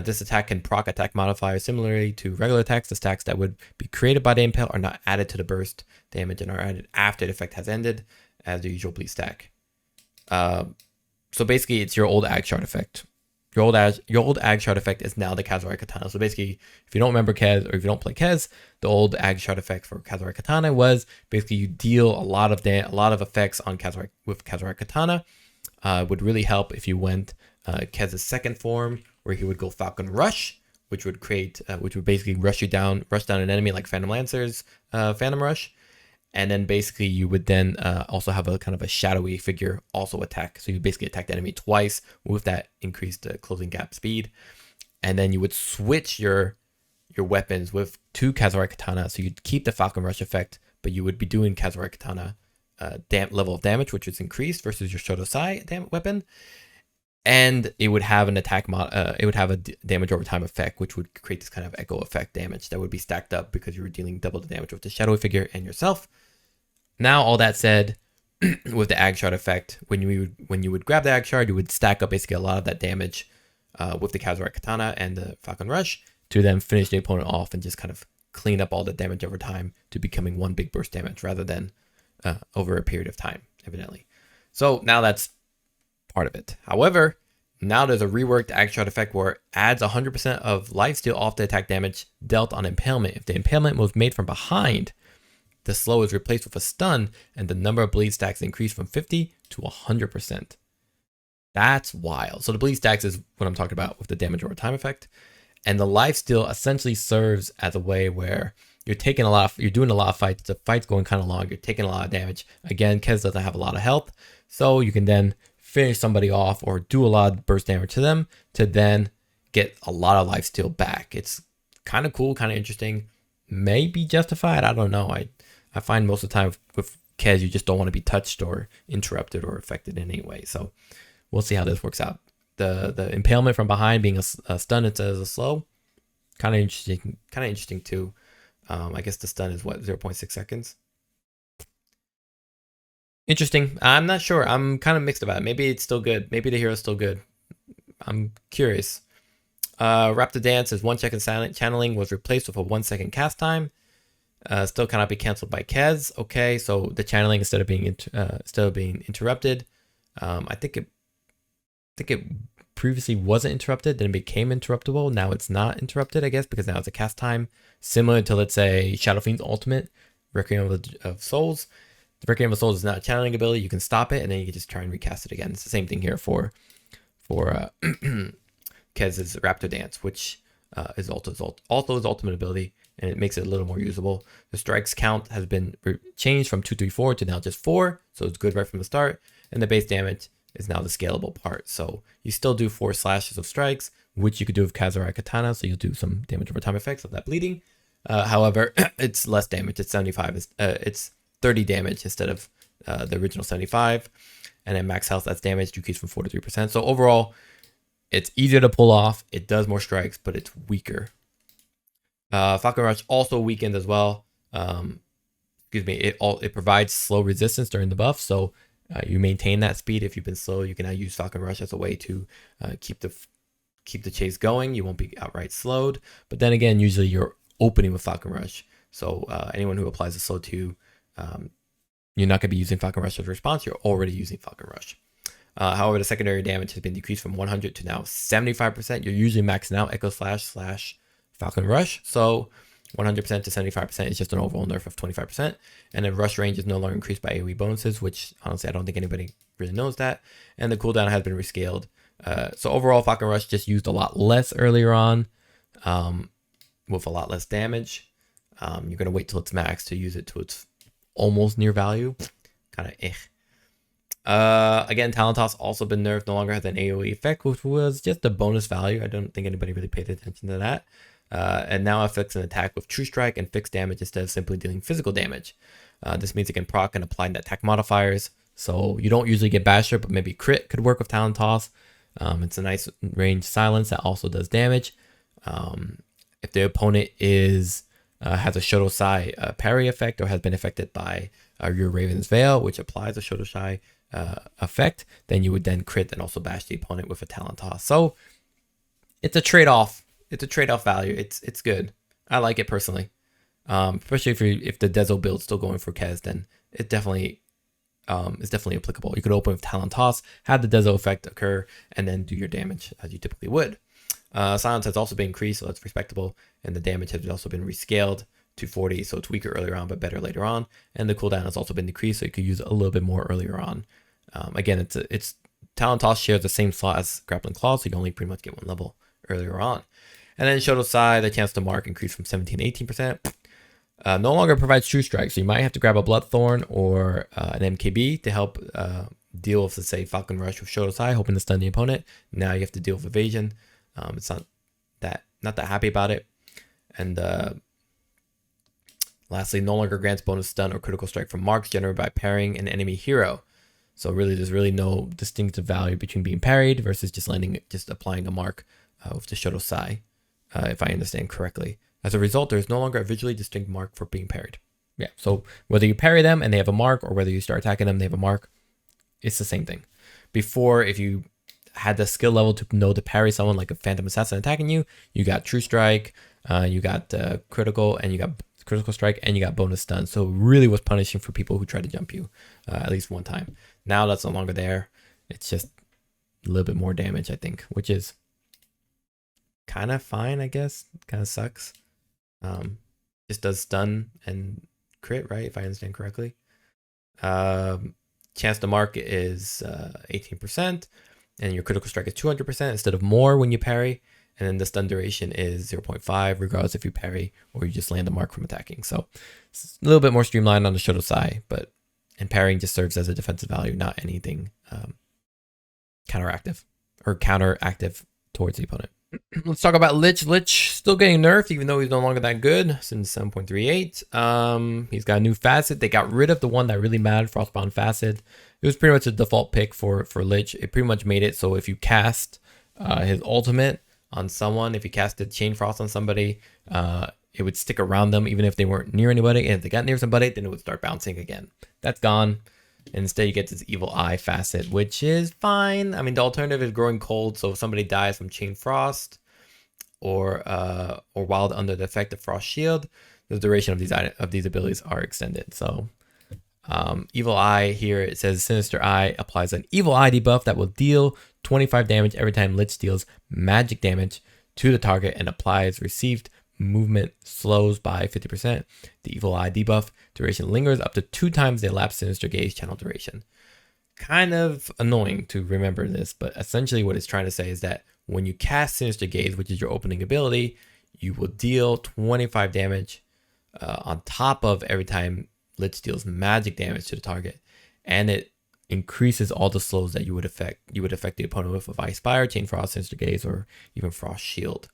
This attack can proc attack modifiers similarly to regular attacks. The stacks that would be created by the impale are not added to the burst damage and are added after the effect has ended as the usual bleed stack. So basically it's your old Ag Shard effect. Your old Ag Shard effect is now the Kazurai Katana. So basically, if you don't remember Kez, or if you don't play Kez, the old Ag Shard effect for Kazurai Katana was basically you deal a lot of effects on Kazurai with Kazurai Katana. Would really help if you went Kez's second form, where he would go Falcon Rush, which would basically rush down an enemy like Venomancer's Phantom Rush. And then basically you would then also have a kind of a shadowy figure also attack. So you basically attack the enemy twice with that increased closing gap speed. And then you would switch your weapons with 2 Kazurai Katana. So you'd keep the Falcon Rush effect, but you would be doing Kazurai Katana level of damage, which is increased versus your Shodosai weapon. And it would have an attack it would have a damage over time effect, which would create this kind of echo effect damage that would be stacked up because you were dealing double the damage with the shadowy figure and yourself. Now, all that said, with the Ag Shard effect, when you would grab the Ag Shard, you would stack up basically a lot of that damage with the Kazurai Katana and the Falcon Rush to then finish the opponent off and just kind of clean up all the damage over time to becoming one big burst damage rather than over a period of time, evidently. So now that's part of it. However, now there's a reworked Ag Shard effect where it adds 100% of lifesteal off the attack damage dealt on impalement. If the impalement was made from behind, the slow is replaced with a stun, and the number of bleed stacks increased from 50 to 100%. That's wild. So the bleed stacks is what I'm talking about with the damage over time effect. And the lifesteal essentially serves as a way where you're doing a lot of fights. The fight's going kind of long. You're taking a lot of damage. Again, Kez doesn't have a lot of health, so you can then finish somebody off or do a lot of burst damage to them to then get a lot of lifesteal back. It's kind of cool, kind of interesting. Maybe justified. I don't know. I find most of the time with Kez, you just don't want to be touched or interrupted or affected in any way. So we'll see how this works out. The impalement from behind being a stun instead of a slow, kind of interesting too. I guess the stun is what, 0.6 seconds. Interesting. I'm not sure. I'm kind of mixed about it. Maybe it's still good. Maybe the hero's still good. I'm curious. Raptor Dance is 1 second silent channeling was replaced with a 1 second cast time. Still cannot be canceled by Kez. Okay, so the channeling instead of being interrupted. I think it previously wasn't interrupted, then it became interruptible. Now it's not interrupted, I guess, because now it's a cast time. Similar to, let's say, Shadow Fiend's ultimate, Requiem of Souls. The Requiem of Souls is not a channeling ability. You can stop it, and then you can just try and recast it again. It's the same thing here for Kez's Raptor Dance, which is also his ultimate ability, and it makes it a little more usable. The strikes count has been changed from 2, 3, 4 to now just 4, so it's good right from the start. And the base damage is now the scalable part. So you still do 4 slashes of strikes, which you could do with Kazurai Katana, so you'll do some damage over time effects of that bleeding. However, it's less damage. It's 75. It's 30 damage instead of the original 75. And then max health, that's damage decreased from 4 to 3%. So overall, it's easier to pull off. It does more strikes, but it's weaker. Falcon Rush also weakened as well. It provides slow resistance during the buff, so you maintain that speed. If you've been slow, you can now use Falcon Rush as a way to keep the chase going. You won't be outright slowed. But then again, usually you're opening with Falcon Rush, so anyone who applies a slow 2, you're not going to be using Falcon Rush as a response. You're already using Falcon Rush. However, the secondary damage has been decreased from 100 to now 75%. You're usually maxing out Echo Slash / Falcon Rush. So 100% to 75% is just an overall nerf of 25%. And then rush range is no longer increased by AoE bonuses, which honestly, I don't think anybody really knows that. And the cooldown has been rescaled. So overall, Falcon Rush just used a lot less earlier on with a lot less damage. You're going to wait till it's max to use it to its almost near value. Kind of Again, Talon Toss also been nerfed, no longer has an AoE effect, which was just a bonus value. I don't think anybody really paid attention to that. And now affects an attack with True Strike and fixed damage instead of simply dealing physical damage. This means it can proc and apply attack modifiers. So you don't usually get Basher, but maybe Crit could work with Talon Toss. It's a nice range silence that also does damage. If the opponent has a Shotosai parry effect or has been affected by your Raven's Veil, which applies a Shotosai effect, then you would then crit and also bash the opponent with a Talon Toss. So it's a trade-off. It's a trade-off value. It's good. I like it personally. Especially if the Dezo build's still going for Kez, then it definitely is definitely applicable. You could open with Talon Toss, have the Dezo effect occur, and then do your damage as you typically would. Silence has also been increased, so that's respectable, and the damage has also been rescaled to 40, so it's weaker earlier on but better later on. And the cooldown has also been decreased, so you could use it a little bit more earlier on. Again, it's Talon Toss shares the same slot as Grappling Claw, so you can only pretty much get one level earlier on. And then Shotosai, the chance to mark increased from 17 to 18%. No longer provides True Strike, so you might have to grab a Bloodthorn or an MKB to help deal with, let's say, Falcon Rush with Shotosai, hoping to stun the opponent. Now you have to deal with evasion. It's not that happy about it. And lastly, no longer grants bonus stun or critical strike from marks generated by parrying an enemy hero. So really, there's really no distinctive value between being parried versus just applying a mark with the Shotosai, if I understand correctly. As a result, there's no longer a visually distinct mark for being parried. Yeah, so whether you parry them and they have a mark, or whether you start attacking them, they have a mark, it's the same thing. Before, if you had the skill level to know to parry someone like a Phantom Assassin attacking you, you got True Strike, you got critical, and you got critical strike, and you got bonus stun. So it really was punishing for people who tried to jump you at least one time. Now that's no longer there. It's just a little bit more damage, I think, which is kind of fine, I guess. Kind of sucks. Just does stun and crit, right? If I understand correctly. Chance to mark is 18%, and your critical strike is 200% instead of more when you parry. And then the stun duration is 0.5, regardless if you parry or you just land a mark from attacking. So it's a little bit more streamlined on the Shotosai, and parrying just serves as a defensive value, not anything counteractive towards the opponent. Let's talk about Lich. Lich still getting nerfed, even though he's no longer that good since 7.38. He's got a new facet. They got rid of the one that really mattered, Frostbound facet. It was pretty much a default pick for Lich. It pretty much made it so if you cast his ultimate on someone, if you casted Chain Frost on somebody, it would stick around them even if they weren't near anybody. And if they got near somebody, then it would start bouncing again. That's gone. And instead you get this Evil Eye facet, which is fine. I mean, the alternative is Growing Cold. So if somebody dies from Chain Frost or while under the effect of Frost Shield, the duration of these abilities are extended. So Evil Eye here, it says Sinister Eye applies an Evil Eye debuff that will deal 25 damage every time Lich deals magic damage to the target and applies received movement slows by 50%. The Evil Eye debuff duration lingers up to 2 times the elapsed Sinister Gaze channel duration. Kind of annoying to remember this, but essentially what it's trying to say is that when you cast Sinister Gaze, which is your opening ability, you will deal 25 damage on top of every time Lich deals magic damage to the target, and it increases all the slows that you would affect the opponent with Ice Fire, Chain Frost, Sinister Gaze, or even Frost Shield.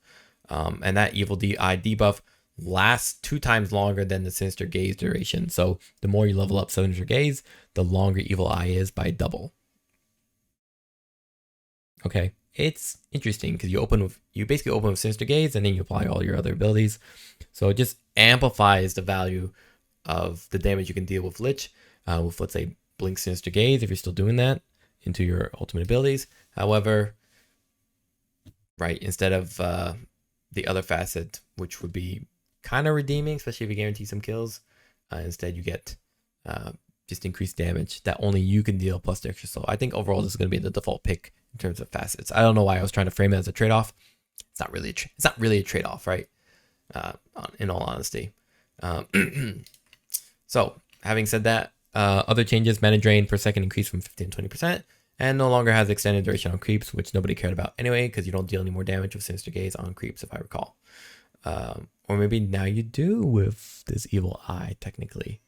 And that Evil Eye debuff lasts 2 times longer than the Sinister Gaze duration. So the more you level up Sinister Gaze, the longer Evil Eye is by double. Okay, it's interesting because you basically open with Sinister Gaze and then you apply all your other abilities. So it just amplifies the value of the damage you can deal with Lich with, let's say, Blink Sinister Gaze if you're still doing that into your ultimate abilities. However, right, instead of the other facet, which would be kind of redeeming, especially if you guarantee some kills. Instead, you get just increased damage that only you can deal plus the extra soul. I think overall this is going to be the default pick in terms of facets. I don't know why I was trying to frame it as a trade-off. It's not really a trade-off, right? In all honesty. So, having said that, other changes: mana drain per second increased from 15 to 20%. And no longer has extended duration on creeps, which nobody cared about anyway, because you don't deal any more damage with Sinister Gaze on creeps, if I recall. Or maybe now you do with this Evil Eye, technically,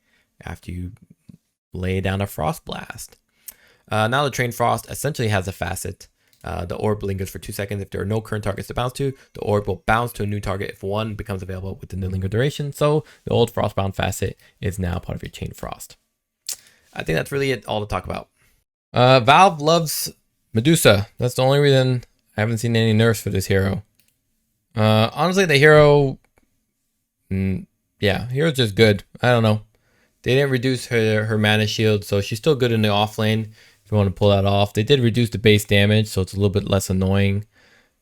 after you lay down a Frost Blast. Now the Trained Frost essentially has a facet. The orb lingers for 2 seconds. If there are no current targets to bounce to, the orb will bounce to a new target if one becomes available within the linger duration. So the old Frostbound facet is now part of your Chain Frost. I think that's really all to talk about. Valve loves Medusa. That's the only reason I haven't seen any nerfs for this hero. Honestly, the hero, hero's just good. I don't know. They didn't reduce her mana shield, so she's still good in the off lane if you want to pull that off. They did reduce the base damage, so it's a little bit less annoying.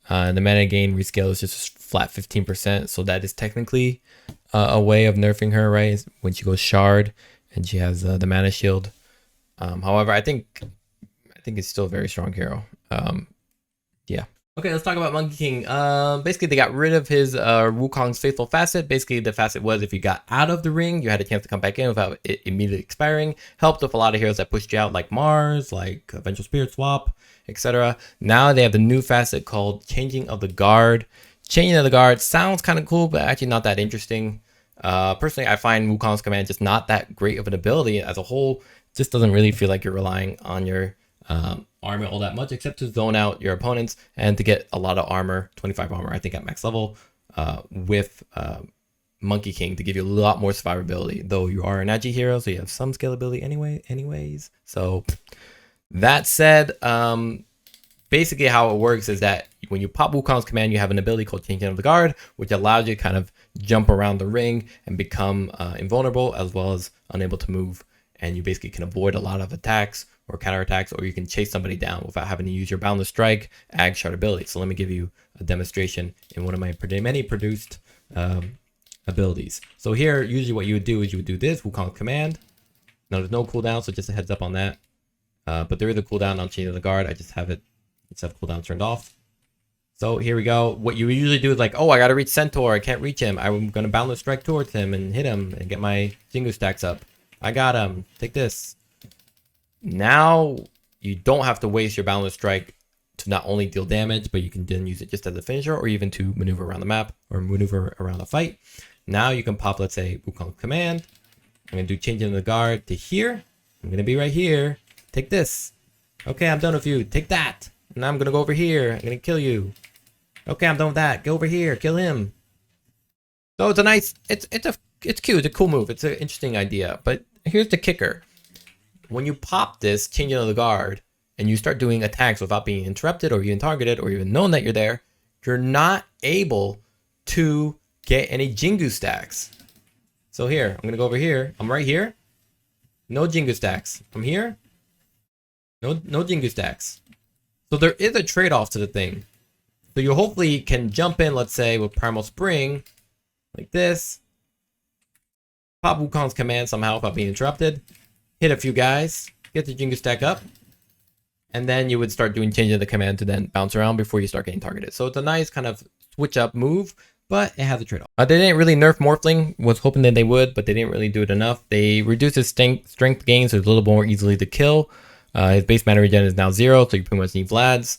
The mana gain rescale is just flat 15%, so that is technically a way of nerfing her, right? When she goes shard and she has the mana shield. However, I think it's still a very strong hero. Yeah. Okay, let's talk about Monkey King. Basically, they got rid of his Wukong's Faithful Facet. Basically, the facet was if you got out of the ring, you had a chance to come back in without it immediately expiring. Helped with a lot of heroes that pushed you out, like Mars, like Vengeful Spirit Swap, etc. Now they have the new facet called Changing of the Guard. Changing of the Guard sounds kind of cool, but actually not that interesting. Personally, I find Wukong's Command just not that great of an ability as a whole. Just doesn't really feel like you're relying on your armor all that much, except to zone out your opponents and to get a lot of armor, 25 armor, I think, at max level, with Monkey King to give you a lot more survivability. Though you are an agi hero, so you have some scalability anyways. So that said, basically how it works is that when you pop Wukong's Command, you have an ability called Changing of the Guard, which allows you to kind of jump around the ring and become invulnerable as well as unable to move. And you basically can avoid a lot of attacks or counterattacks, or you can chase somebody down without having to use your Boundless Strike, Ag Shard ability. So let me give you a demonstration in one of my many produced abilities. So here, usually what you would do is you would do this, Wukong Command. Now there's no cooldown, so just a heads up on that. But there is a cooldown on Changing of the Guard. I just have it, instead of cooldown turned off. So here we go. What you usually do is like, oh, I gotta reach Centaur, I can't reach him. I'm gonna Boundless Strike towards him and hit him and get my Jingu stacks up. I got him. Take this. Now you don't have to waste your Boundless Strike to not only deal damage, but you can then use it just as a finisher or even to maneuver around the map or maneuver around a fight. Now you can pop, let's say, Wukong Command. I'm going to do Changing the Guard to here. I'm going to be right here. Take this. Okay, I'm done with you. Take that. Now I'm going to go over here. I'm going to kill you. Okay, I'm done with that. Go over here, kill him. So it's a nice, it's cute, it's a cool move. It's an interesting idea. But here's the kicker. When you pop this, change into the guard, and you start doing attacks without being interrupted or even targeted or even knowing that you're there, you're not able to get any Jingu stacks. So here, I'm gonna go over here. I'm right here. No Jingu stacks. I'm here. No Jingu stacks. So there is a trade-off to the thing. So you hopefully can jump in, let's say, with Primal Spring, like this. Pop Wukong's command somehow without being interrupted. Hit a few guys. Get the Jingu stack up. And then you would start doing changing the command to then bounce around before you start getting targeted. So it's a nice kind of switch up move, but it has a trade-off. They didn't really nerf Morphling. Was hoping that they would, but they didn't really do it enough. They reduced his strength gain, so it's a little more easily to kill. His base mana regen is now 0, so you pretty much need Vlad's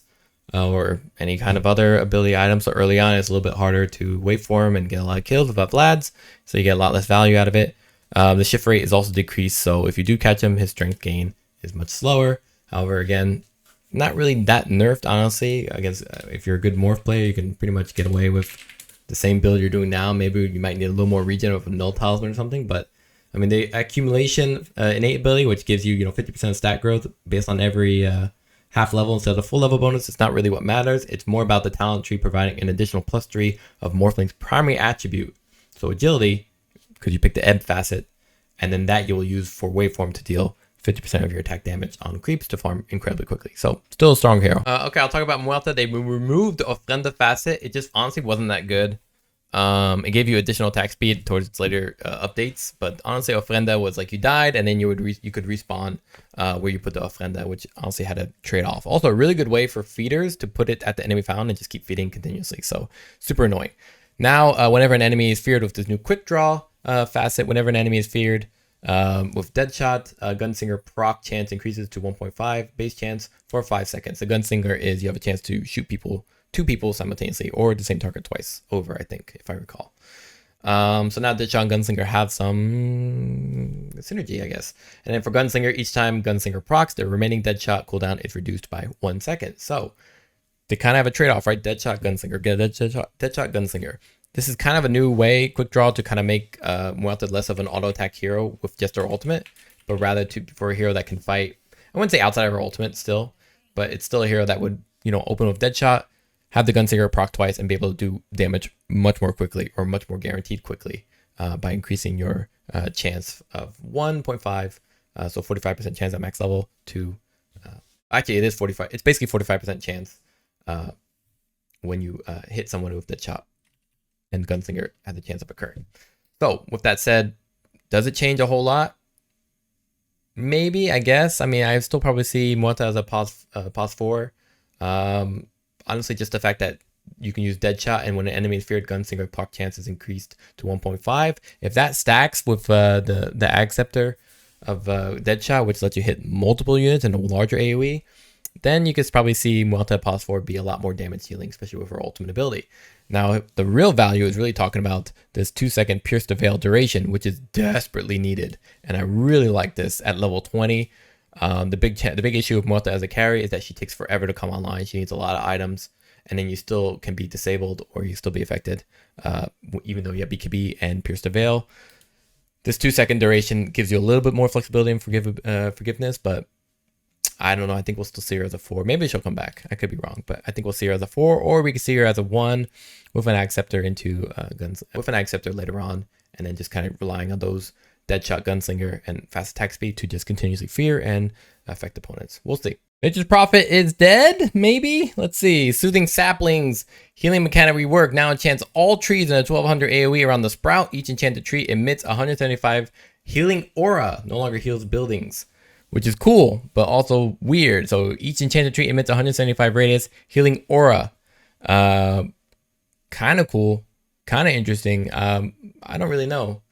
or any kind of other ability items. So early on, it's a little bit harder to wait for him and get a lot of kills without Vlad's, so you get a lot less value out of it. The shift rate is also decreased, so if you do catch him, his strength gain is much slower. However, again, not really that nerfed, honestly. I guess if you're a good morph player, you can pretty much get away with the same build you're doing now. Maybe you might need a little more regen with a null talisman or something, but I mean, the accumulation innate ability, which gives you 50% stat growth based on every half level instead of the full level bonus, it's not really what matters. It's more about the talent tree providing an additional +3 of Morphling's primary attribute. So agility, because you pick the ebb facet, and then that you will use for waveform to deal 50% of your attack damage on creeps to farm incredibly quickly. So still a strong hero. Okay, I'll talk about Muerta. They removed the Ofrenda facet. It just honestly wasn't that good. It gave you additional attack speed towards its later updates, but honestly, Ofrenda was like you died and then you could respawn where you put the Ofrenda, which honestly had a trade-off. Also, a really good way for feeders to put it at the enemy found and just keep feeding continuously. So super annoying. Now, whenever an enemy is feared with this new quick draw facet, whenever an enemy is feared with Deadshot, Gunslinger proc chance increases to 1.5 base chance for 5 seconds. The Gunslinger is you have a chance to shoot two people simultaneously or the same target twice over, I think, if I recall. So now Deadshot and Gunslinger have some synergy, I guess. And then for Gunslinger, each time Gunslinger procs, the remaining Deadshot cooldown is reduced by 1 second. So they kind of have a trade-off, right? Deadshot, Gunslinger, get a Deadshot, Gunslinger. This is kind of a new way, quick draw, to kind of make Muerta less of an auto attack hero with just her ultimate, but rather for a hero that can fight. I wouldn't say outside of her ultimate still, but it's still a hero that would, open with Deadshot, have the Gunslinger proc twice, and be able to do damage much more quickly, or much more guaranteed quickly, by increasing your chance of 1.5, so 45% chance at max level to, actually it is 45. It's basically 45% chance when you hit someone with Deadshot and Gunslinger has a chance of occurring. So with that said, does it change a whole lot? Maybe, I guess. I mean, I still probably see Muerta as a pos 4. Honestly, just the fact that you can use Deadshot, and when an enemy is feared, Gunslinger proc chance is increased to 1.5. If that stacks with the Ag Scepter of Deadshot, which lets you hit multiple units in a larger AoE, then you could probably see Muerta pos 4 be a lot more damage dealing, especially with her ultimate ability. Now, the real value is really talking about this 2-second Pierce the Veil duration, which is desperately needed. And I really like this at level 20. The big issue with Muerta as a carry is that she takes forever to come online. She needs a lot of items, and then you still can be disabled or you still be affected, even though you have BKB and Pierce the Veil. This 2-second duration gives you a little bit more flexibility and forgiveness, but I don't know. I think we'll still see her as a 4. Maybe she'll come back. I could be wrong, but I think we'll see her as a 4, or we could see her as a 1 with an Ag Scepter into with an Ag Scepter later on, and then just kind of relying on those Deadshot, Gunslinger, and fast attack speed to just continuously fear and affect opponents. We'll see. Nature's Prophet is dead, maybe? Let's see. Soothing Saplings. Healing mechanic rework. Now enchants all trees in a 1200 AoE around the sprout. Each enchanted tree emits 175 healing aura. No longer heals buildings, which is cool, but also weird. So each enchanted tree emits 175 radius healing aura. Kind of cool. Kind of interesting. I don't really know.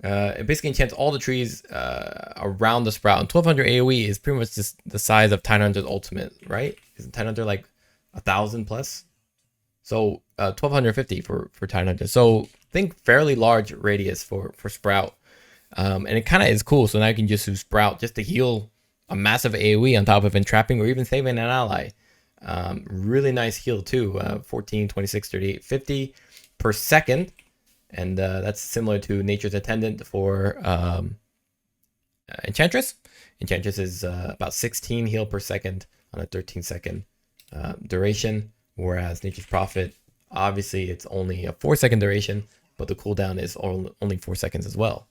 It basically enchants all the trees around the sprout. And 1200 AoE is pretty much just the size of Tidehunter's ultimate, right? Isn't Tidehunter like 1,000 plus? So 1250 for Tidehunter. So think fairly large radius for sprout. And it kind of is cool. So now you can just use sprout just to heal a massive AoE on top of entrapping or even saving an ally. Really nice heal too, 14, 26, 38, 50 per second. And that's similar to Nature's Attendant for Enchantress. Enchantress is about 16 heal per second on a 13-second duration, whereas Nature's Prophet, obviously it's only a 4-second duration, but the cooldown is only 4 seconds as well.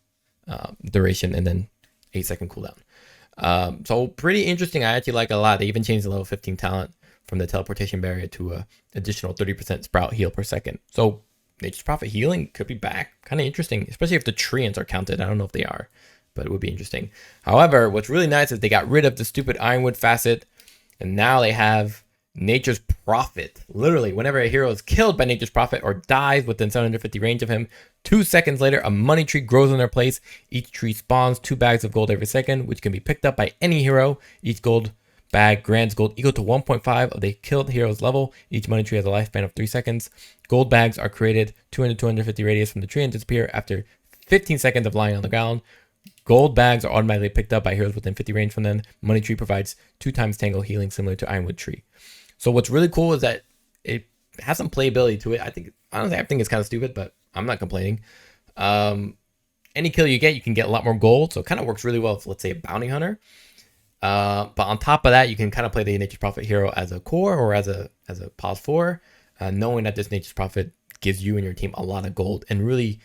Duration, and then 8-second cooldown. So pretty interesting. I actually like it a lot. They even changed the level 15 talent from the teleportation barrier to a additional 30% sprout heal per second. So Nature's Prophet healing could be back. Kind of interesting, especially if the treants are counted. I don't know if they are, but it would be interesting. However, what's really nice is they got rid of the stupid Ironwood facet, and now they have Nature's Prophet. Literally, whenever a hero is killed by Nature's Prophet or dies within 750 range of him, 2 seconds later, a money tree grows in their place. Each tree spawns 2 bags of gold every second, which can be picked up by any hero. Each gold bag grants gold equal to 1.5 of the killed hero's level. Each money tree has a lifespan of 3 seconds. Gold bags are created 200 to 250 radius from the tree and disappear after 15 seconds of lying on the ground. Gold bags are automatically picked up by heroes within 50 range from them. Money tree provides 2 times tangle healing, similar to Ironwood tree. So what's really cool is that it has some playability to it. Honestly, I think it's kind of stupid, but I'm not complaining. Any kill you get, you can get a lot more gold. So it kind of works really well if, let's say, a bounty hunter. But on top of that, you can kind of play the Nature's Prophet hero as a core or as a pos 4, knowing that this Nature's Prophet gives you and your team a lot of gold and really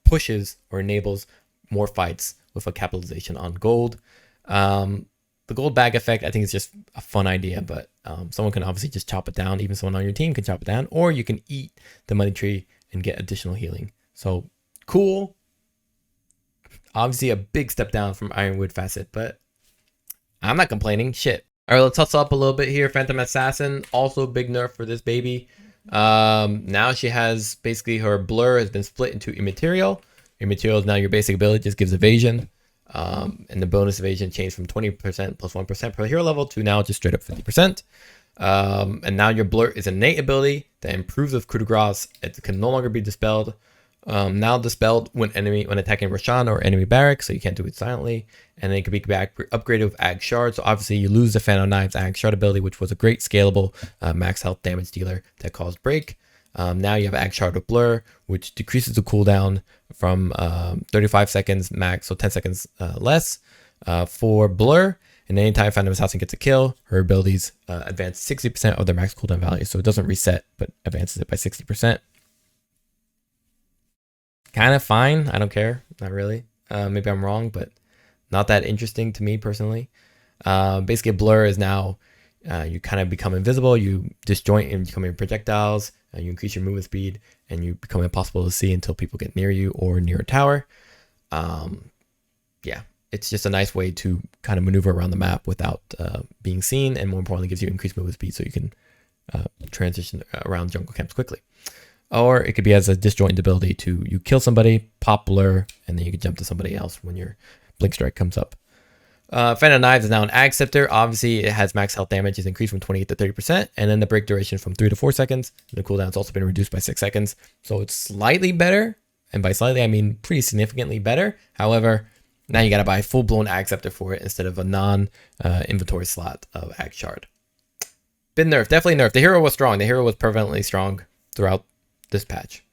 pushes or enables more fights with a capitalization on gold. The gold bag effect, I think, is just a fun idea, but someone can obviously just chop it down. Even someone on your team can chop it down, or you can eat the money tree and get additional healing. So cool. Obviously a big step down from Ironwood facet, but I'm not complaining. Shit. All right, let's hustle up a little bit here. Phantom Assassin, also a big nerf for this baby. Now she has basically her blur has been split into immaterial. Immaterial is now your basic ability, just gives evasion. And the bonus evasion changed from 20% plus 1% per hero level to now just straight up 50%. And now your blur is an innate ability that improves with coup de grace. It can no longer be dispelled. Now dispelled when attacking Roshan or enemy barracks, so you can't do it silently. And then it can be upgraded with Ag Shard. So obviously you lose the Phantom Knives Ag Shard ability, which was a great scalable max health damage dealer that caused break. Now you have Ag Shard with Blur, which decreases the cooldown from 35 seconds max, so 10 seconds less for Blur. And anytime Phantom Assassin gets a kill, her abilities advance 60% of their max cooldown value. So it doesn't reset, but advances it by 60%. Kind of fine. I don't care. Not really. Maybe I'm wrong, but not that interesting to me personally. Basically, Blur is now you kind of become invisible. You disjoint and become projectiles. You increase your movement speed, and you become impossible to see until people get near you or near a tower. Yeah, it's just a nice way to kind of maneuver around the map without being seen, and more importantly, gives you increased movement speed so you can transition around jungle camps quickly. Or it could be as a disjoint ability to you kill somebody, pop Blur, and then you can jump to somebody else when your Blink Strike comes up. Phantom Knives is now an Ag Scepter. Obviously, it has max health damage is increased from 28 to 30%, and then the break duration from 3 to 4 seconds. The cooldown's also been reduced by 6 seconds, so it's slightly better. And by slightly, I mean pretty significantly better. However, now you got to buy a full-blown Ag Scepter for it instead of a non-inventory slot of Ag Shard. Been nerfed, definitely nerfed. The hero was strong. The hero was prevalently strong throughout this patch.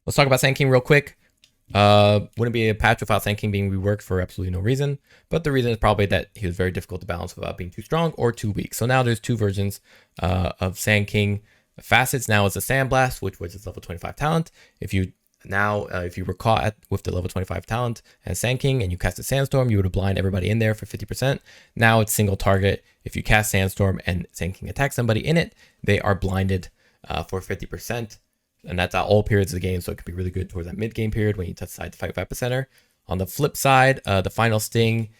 Let's talk about Sand King real quick. Wouldn't be a patch without Sand King being reworked for absolutely no reason, but the reason is probably that he was very difficult to balance without being too strong or too weak. So now there's 2 versions of Sand King. Facets now is a Sandblast, which was his level 25 talent. If you were caught with the level 25 talent as Sand King and you cast a Sandstorm, you would have blind everybody in there for 50%. Now it's single target. If you cast Sandstorm and Sand King attacks somebody in it, they are blinded for 50%. And that's at all periods of the game, so it could be really good towards that mid-game period when you decide to fight 5%. On the flip side, the final sting,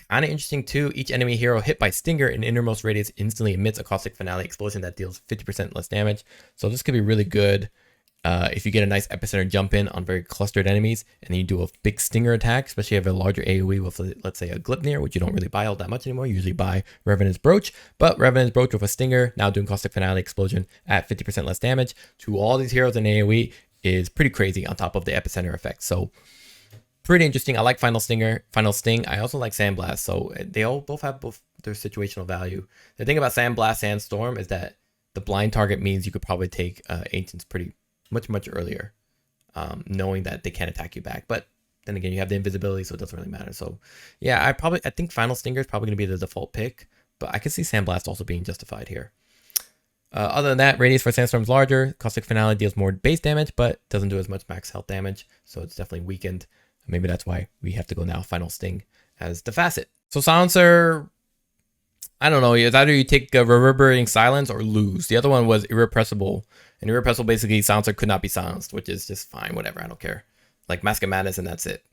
kind of interesting too. Each enemy hero hit by Stinger in innermost radius instantly emits a caustic finale explosion that deals 50% less damage. So this could be really good if you get a nice epicenter jump in on very clustered enemies, and then you do a big Stinger attack, especially if you have a larger AoE with, let's say, a Glipnir, which you don't really buy all that much anymore. You usually buy Revenant's Brooch, but Revenant's Brooch with a Stinger, now doing caustic finale explosion at 50% less damage to all these heroes in AoE is pretty crazy on top of the epicenter effect. So pretty interesting. I like Final Sting. I also like Sandblast. So they both have their situational value. The thing about Sandblast and Storm is that the blind target means you could probably take Ancients pretty much earlier, knowing that they can't attack you back. But then again, you have the invisibility, so it doesn't really matter. So yeah, I think Final Stinger is probably going to be the default pick, but I could see Sandblast also being justified here. Other than that, Radius for Sandstorm's larger. Caustic Finale deals more base damage, but doesn't do as much max health damage, so it's definitely weakened. Maybe that's why we have to go now Final Sting as the facet. So Silencer, I don't know. It's either you take Reverberating Silence or lose. The other one was Irrepressible. And Irrepressible, basically, Silencer could not be silenced, which is just fine. Whatever, I don't care. Like Mask of Madness, and that's it.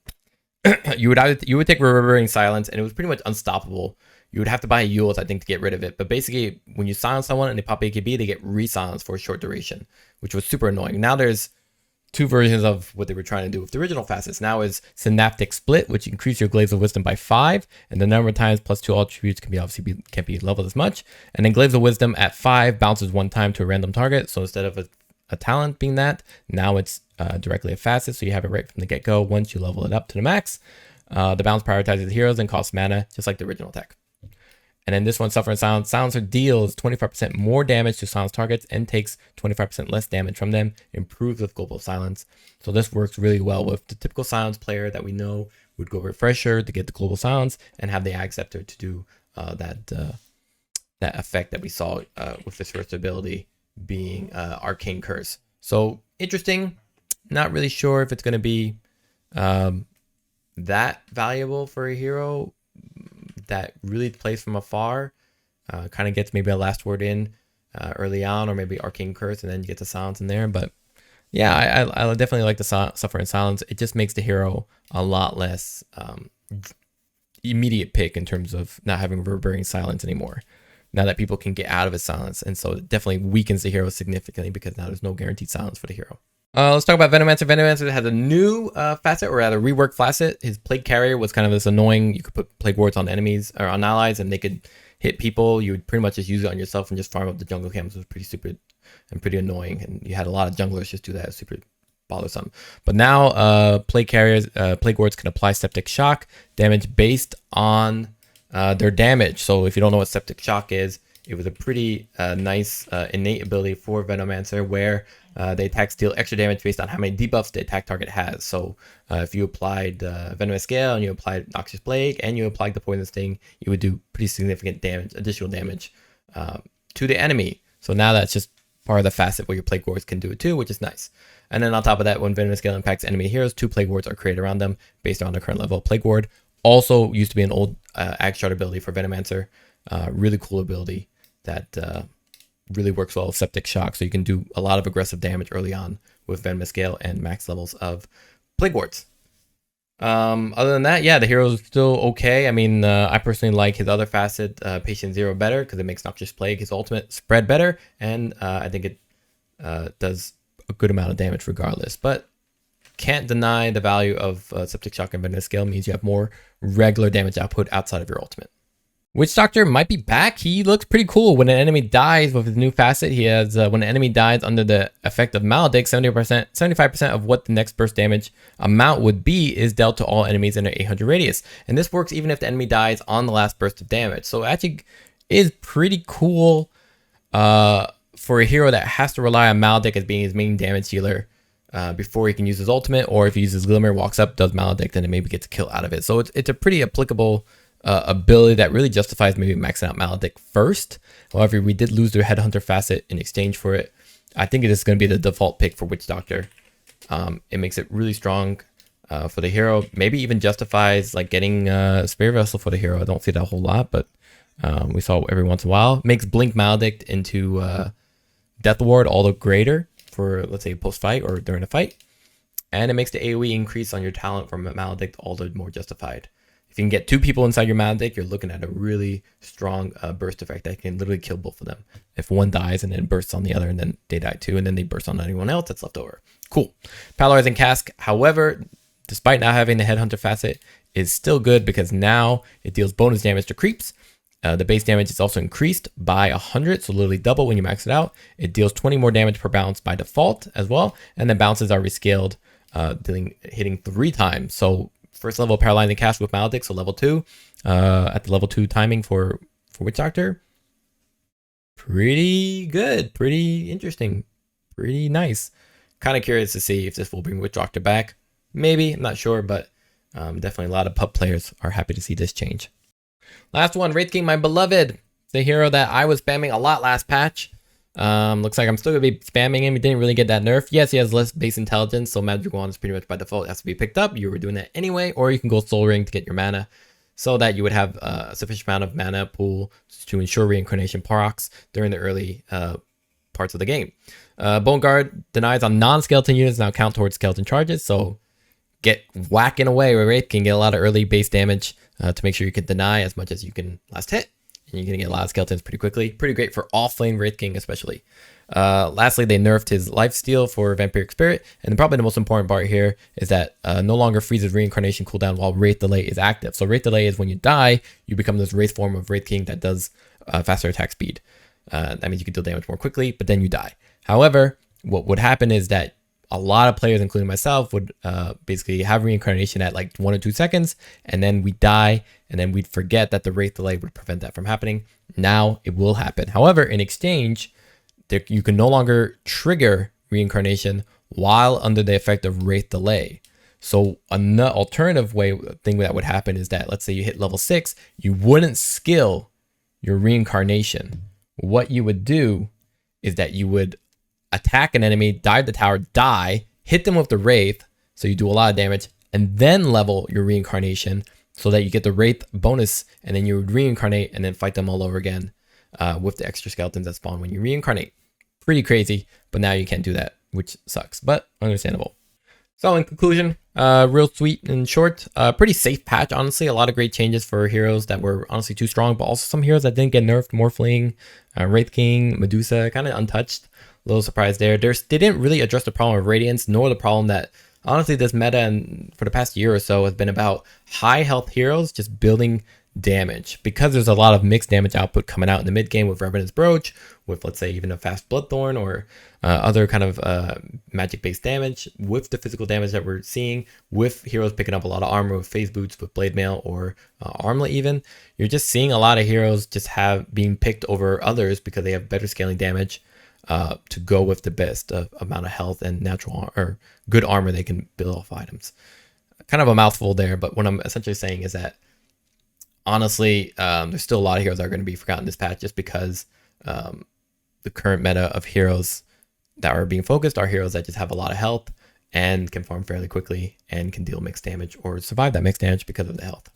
you would take Reverberating Silence, and it was pretty much unstoppable. You would have to buy Yules, I think, to get rid of it. But basically, when you silence someone and they pop AKB, they get re-silenced for a short duration, which was super annoying. Now there's two versions of what they were trying to do with the original facets. Now is Synaptic Split, which increases your Glaives of Wisdom by 5, and the number of times plus 2 attributes can be can't be leveled as much. And then Glaives of Wisdom at 5 bounces 1 time to a random target. So instead of a talent being that, now it's directly a facet, so you have it right from the get-go once you level it up to the max. The bounce prioritizes heroes and costs mana, just like the original tech. And then this one, Suffer and Silence. Silencer deals 25% more damage to silence targets and takes 25% less damage from them. Improves with Global Silence. So this works really well with the typical silence player that we know would go Refresher to get the Global Silence and have the Ag Scepter to do that effect that we saw with this first ability being Arcane Curse. So interesting. Not really sure if it's going to be that valuable for a hero that really plays from afar, kind of gets maybe a last word in early on, or maybe Arcane Curse, and then you get the silence in there. But yeah, I definitely like the Suffer in Silence. It just makes the hero a lot less immediate pick in terms of not having Reverberating Silence anymore, now that people can get out of his silence. And so it definitely weakens the hero significantly because now there's no guaranteed silence for the hero. Let's talk about Venomancer. Venomancer has a new facet, or rather reworked facet. His Plague Carrier was kind of this annoying. You could put Plague Wards on enemies or on allies, and they could hit people. You would pretty much just use it on yourself and just farm up the jungle camps. It was pretty stupid and pretty annoying. And you had a lot of junglers just do that. It was super bothersome. But now Plague Carriers, Plague Wards can apply Septic Shock damage based on their damage. So if you don't know what Septic Shock is, it was a pretty nice innate ability for Venomancer where the attacks deal extra damage based on how many debuffs the attack target has. So if you applied Venomous Scale and you applied Noxious Plague and you applied the Poison Sting, you would do pretty significant damage, additional damage to the enemy. So now that's just part of the facet where your Plague Wards can do it too, which is nice. And then on top of that, when Venomous Scale impacts enemy heroes, 2 Plague Wards are created around them based on their current level of Plague Ward. Also used to be an old Ag Shard ability for Venomancer. Really cool ability that really works well with Septic Shock, so you can do a lot of aggressive damage early on with Venomous Scale and max levels of Plague Wards. Other than that, yeah, the hero is still okay. I mean, I personally like his other facet, Patient Zero, better because it makes Noxious Plague, his ultimate, spread better, and I think it does a good amount of damage regardless. But can't deny the value of Septic Shock and Venomous Scale means you have more regular damage output outside of your ultimate. Witch Doctor might be back. He looks pretty cool. When an enemy dies with his new facet, he has when an enemy dies under the effect of Maledict, 75% of what the next burst damage amount would be is dealt to all enemies in an 800 radius. And this works even if the enemy dies on the last burst of damage. So it actually is pretty cool for a hero that has to rely on Maledict as being his main damage dealer before he can use his ultimate, or if he uses Glimmer, walks up, does Maledict, and then maybe gets a kill out of it. So it's a pretty applicable ability that really justifies maybe maxing out Maledict first. However, we did lose their Headhunter facet in exchange for it. I think it is going to be the default pick for Witch Doctor. It makes it really strong for the hero. Maybe even justifies like getting Spirit Vessel for the hero. I don't see that a whole lot, but we saw it every once in a while. Makes Blink Maledict into Death Ward all the greater for, let's say, post-fight or during a fight. And it makes the AoE increase on your talent from Maledict all the more justified. If you can get 2 people inside your Maledict, you're looking at a really strong burst effect that can literally kill both of them. If one dies and then bursts on the other and then they die too, and then they burst on anyone else that's left over. Cool. Paralyzing Cask, however, despite not having the Headhunter facet, is still good because now it deals bonus damage to creeps. The base damage is also increased by 100, so literally double when you max it out. It deals 20 more damage per bounce by default as well, and the bounces are rescaled, hitting 3 times. So first level paralyzing cast with Maledict, so level 2. At the level 2 timing for Witch Doctor. Pretty good, pretty interesting, pretty nice. Kind of curious to see if this will bring Witch Doctor back. Maybe, I'm not sure, but definitely a lot of pub players are happy to see this change. Last one, Wraith King, my beloved. The hero that I was spamming a lot last patch. Looks like I'm still gonna be spamming him. He didn't really get that nerf. Yes, he has less base intelligence, so Magic Wand is pretty much by default. It has to be picked up. You were doing that anyway, or you can go Soul Ring to get your mana, so that you would have a sufficient amount of mana pool to ensure reincarnation procs during the early parts of the game. Bone Guard denies on non-skeleton units now count towards skeleton charges, so get whacking away with Wraith King, get a lot of early base damage to make sure you can deny as much as you can last hit. And you're going to get a lot of skeletons pretty quickly. Pretty great for off-lane Wraith King especially. Lastly, they nerfed his lifesteal for Vampiric Spirit. And probably the most important part here is that no longer freezes reincarnation cooldown while Wraith Delay is active. So Wraith Delay is when you die, you become this Wraith form of Wraith King that does faster attack speed. That means you can deal damage more quickly, but then you die. However, what would happen is that a lot of players, including myself, would basically have reincarnation at like 1 or 2 seconds, and then we die, and then we'd forget that the Wraith Delay would prevent that from happening. Now it will happen. However, in exchange, you can no longer trigger reincarnation while under the effect of Wraith Delay. So an alternative thing that would happen is that, let's say you hit level 6, you wouldn't skill your reincarnation. What you would do is that you would attack an enemy, dive the tower, die, hit them with the Wraith, so you do a lot of damage, and then level your reincarnation so that you get the Wraith bonus, and then you would reincarnate and then fight them all over again with the extra skeletons that spawn when you reincarnate. Pretty crazy, but now you can't do that, which sucks, but understandable. So in conclusion, real sweet and short, pretty safe patch, honestly. A lot of great changes for heroes that were honestly too strong, but also some heroes that didn't get nerfed. Morphling, Wraith King, Medusa, kind of untouched. A little surprise there. They didn't really address the problem of Radiance, nor the problem that, honestly, this meta and for the past year or so has been about high health heroes just building damage. Because there's a lot of mixed damage output coming out in the mid game with Revenant's Brooch, with, let's say, even a fast Bloodthorn or other kind of magic-based damage, with the physical damage that we're seeing, with heroes picking up a lot of armor with phase boots, with blade mail, or armlet even. You're just seeing a lot of heroes just being picked over others because they have better scaling damage, to go with the best amount of health and natural or good armor they can build off items. Kind of a mouthful there, but what I'm essentially saying is that honestly, there's still a lot of heroes that are going to be forgotten this patch just because the current meta of heroes that are being focused are heroes that just have a lot of health and can farm fairly quickly and can deal mixed damage or survive that mixed damage because of the health.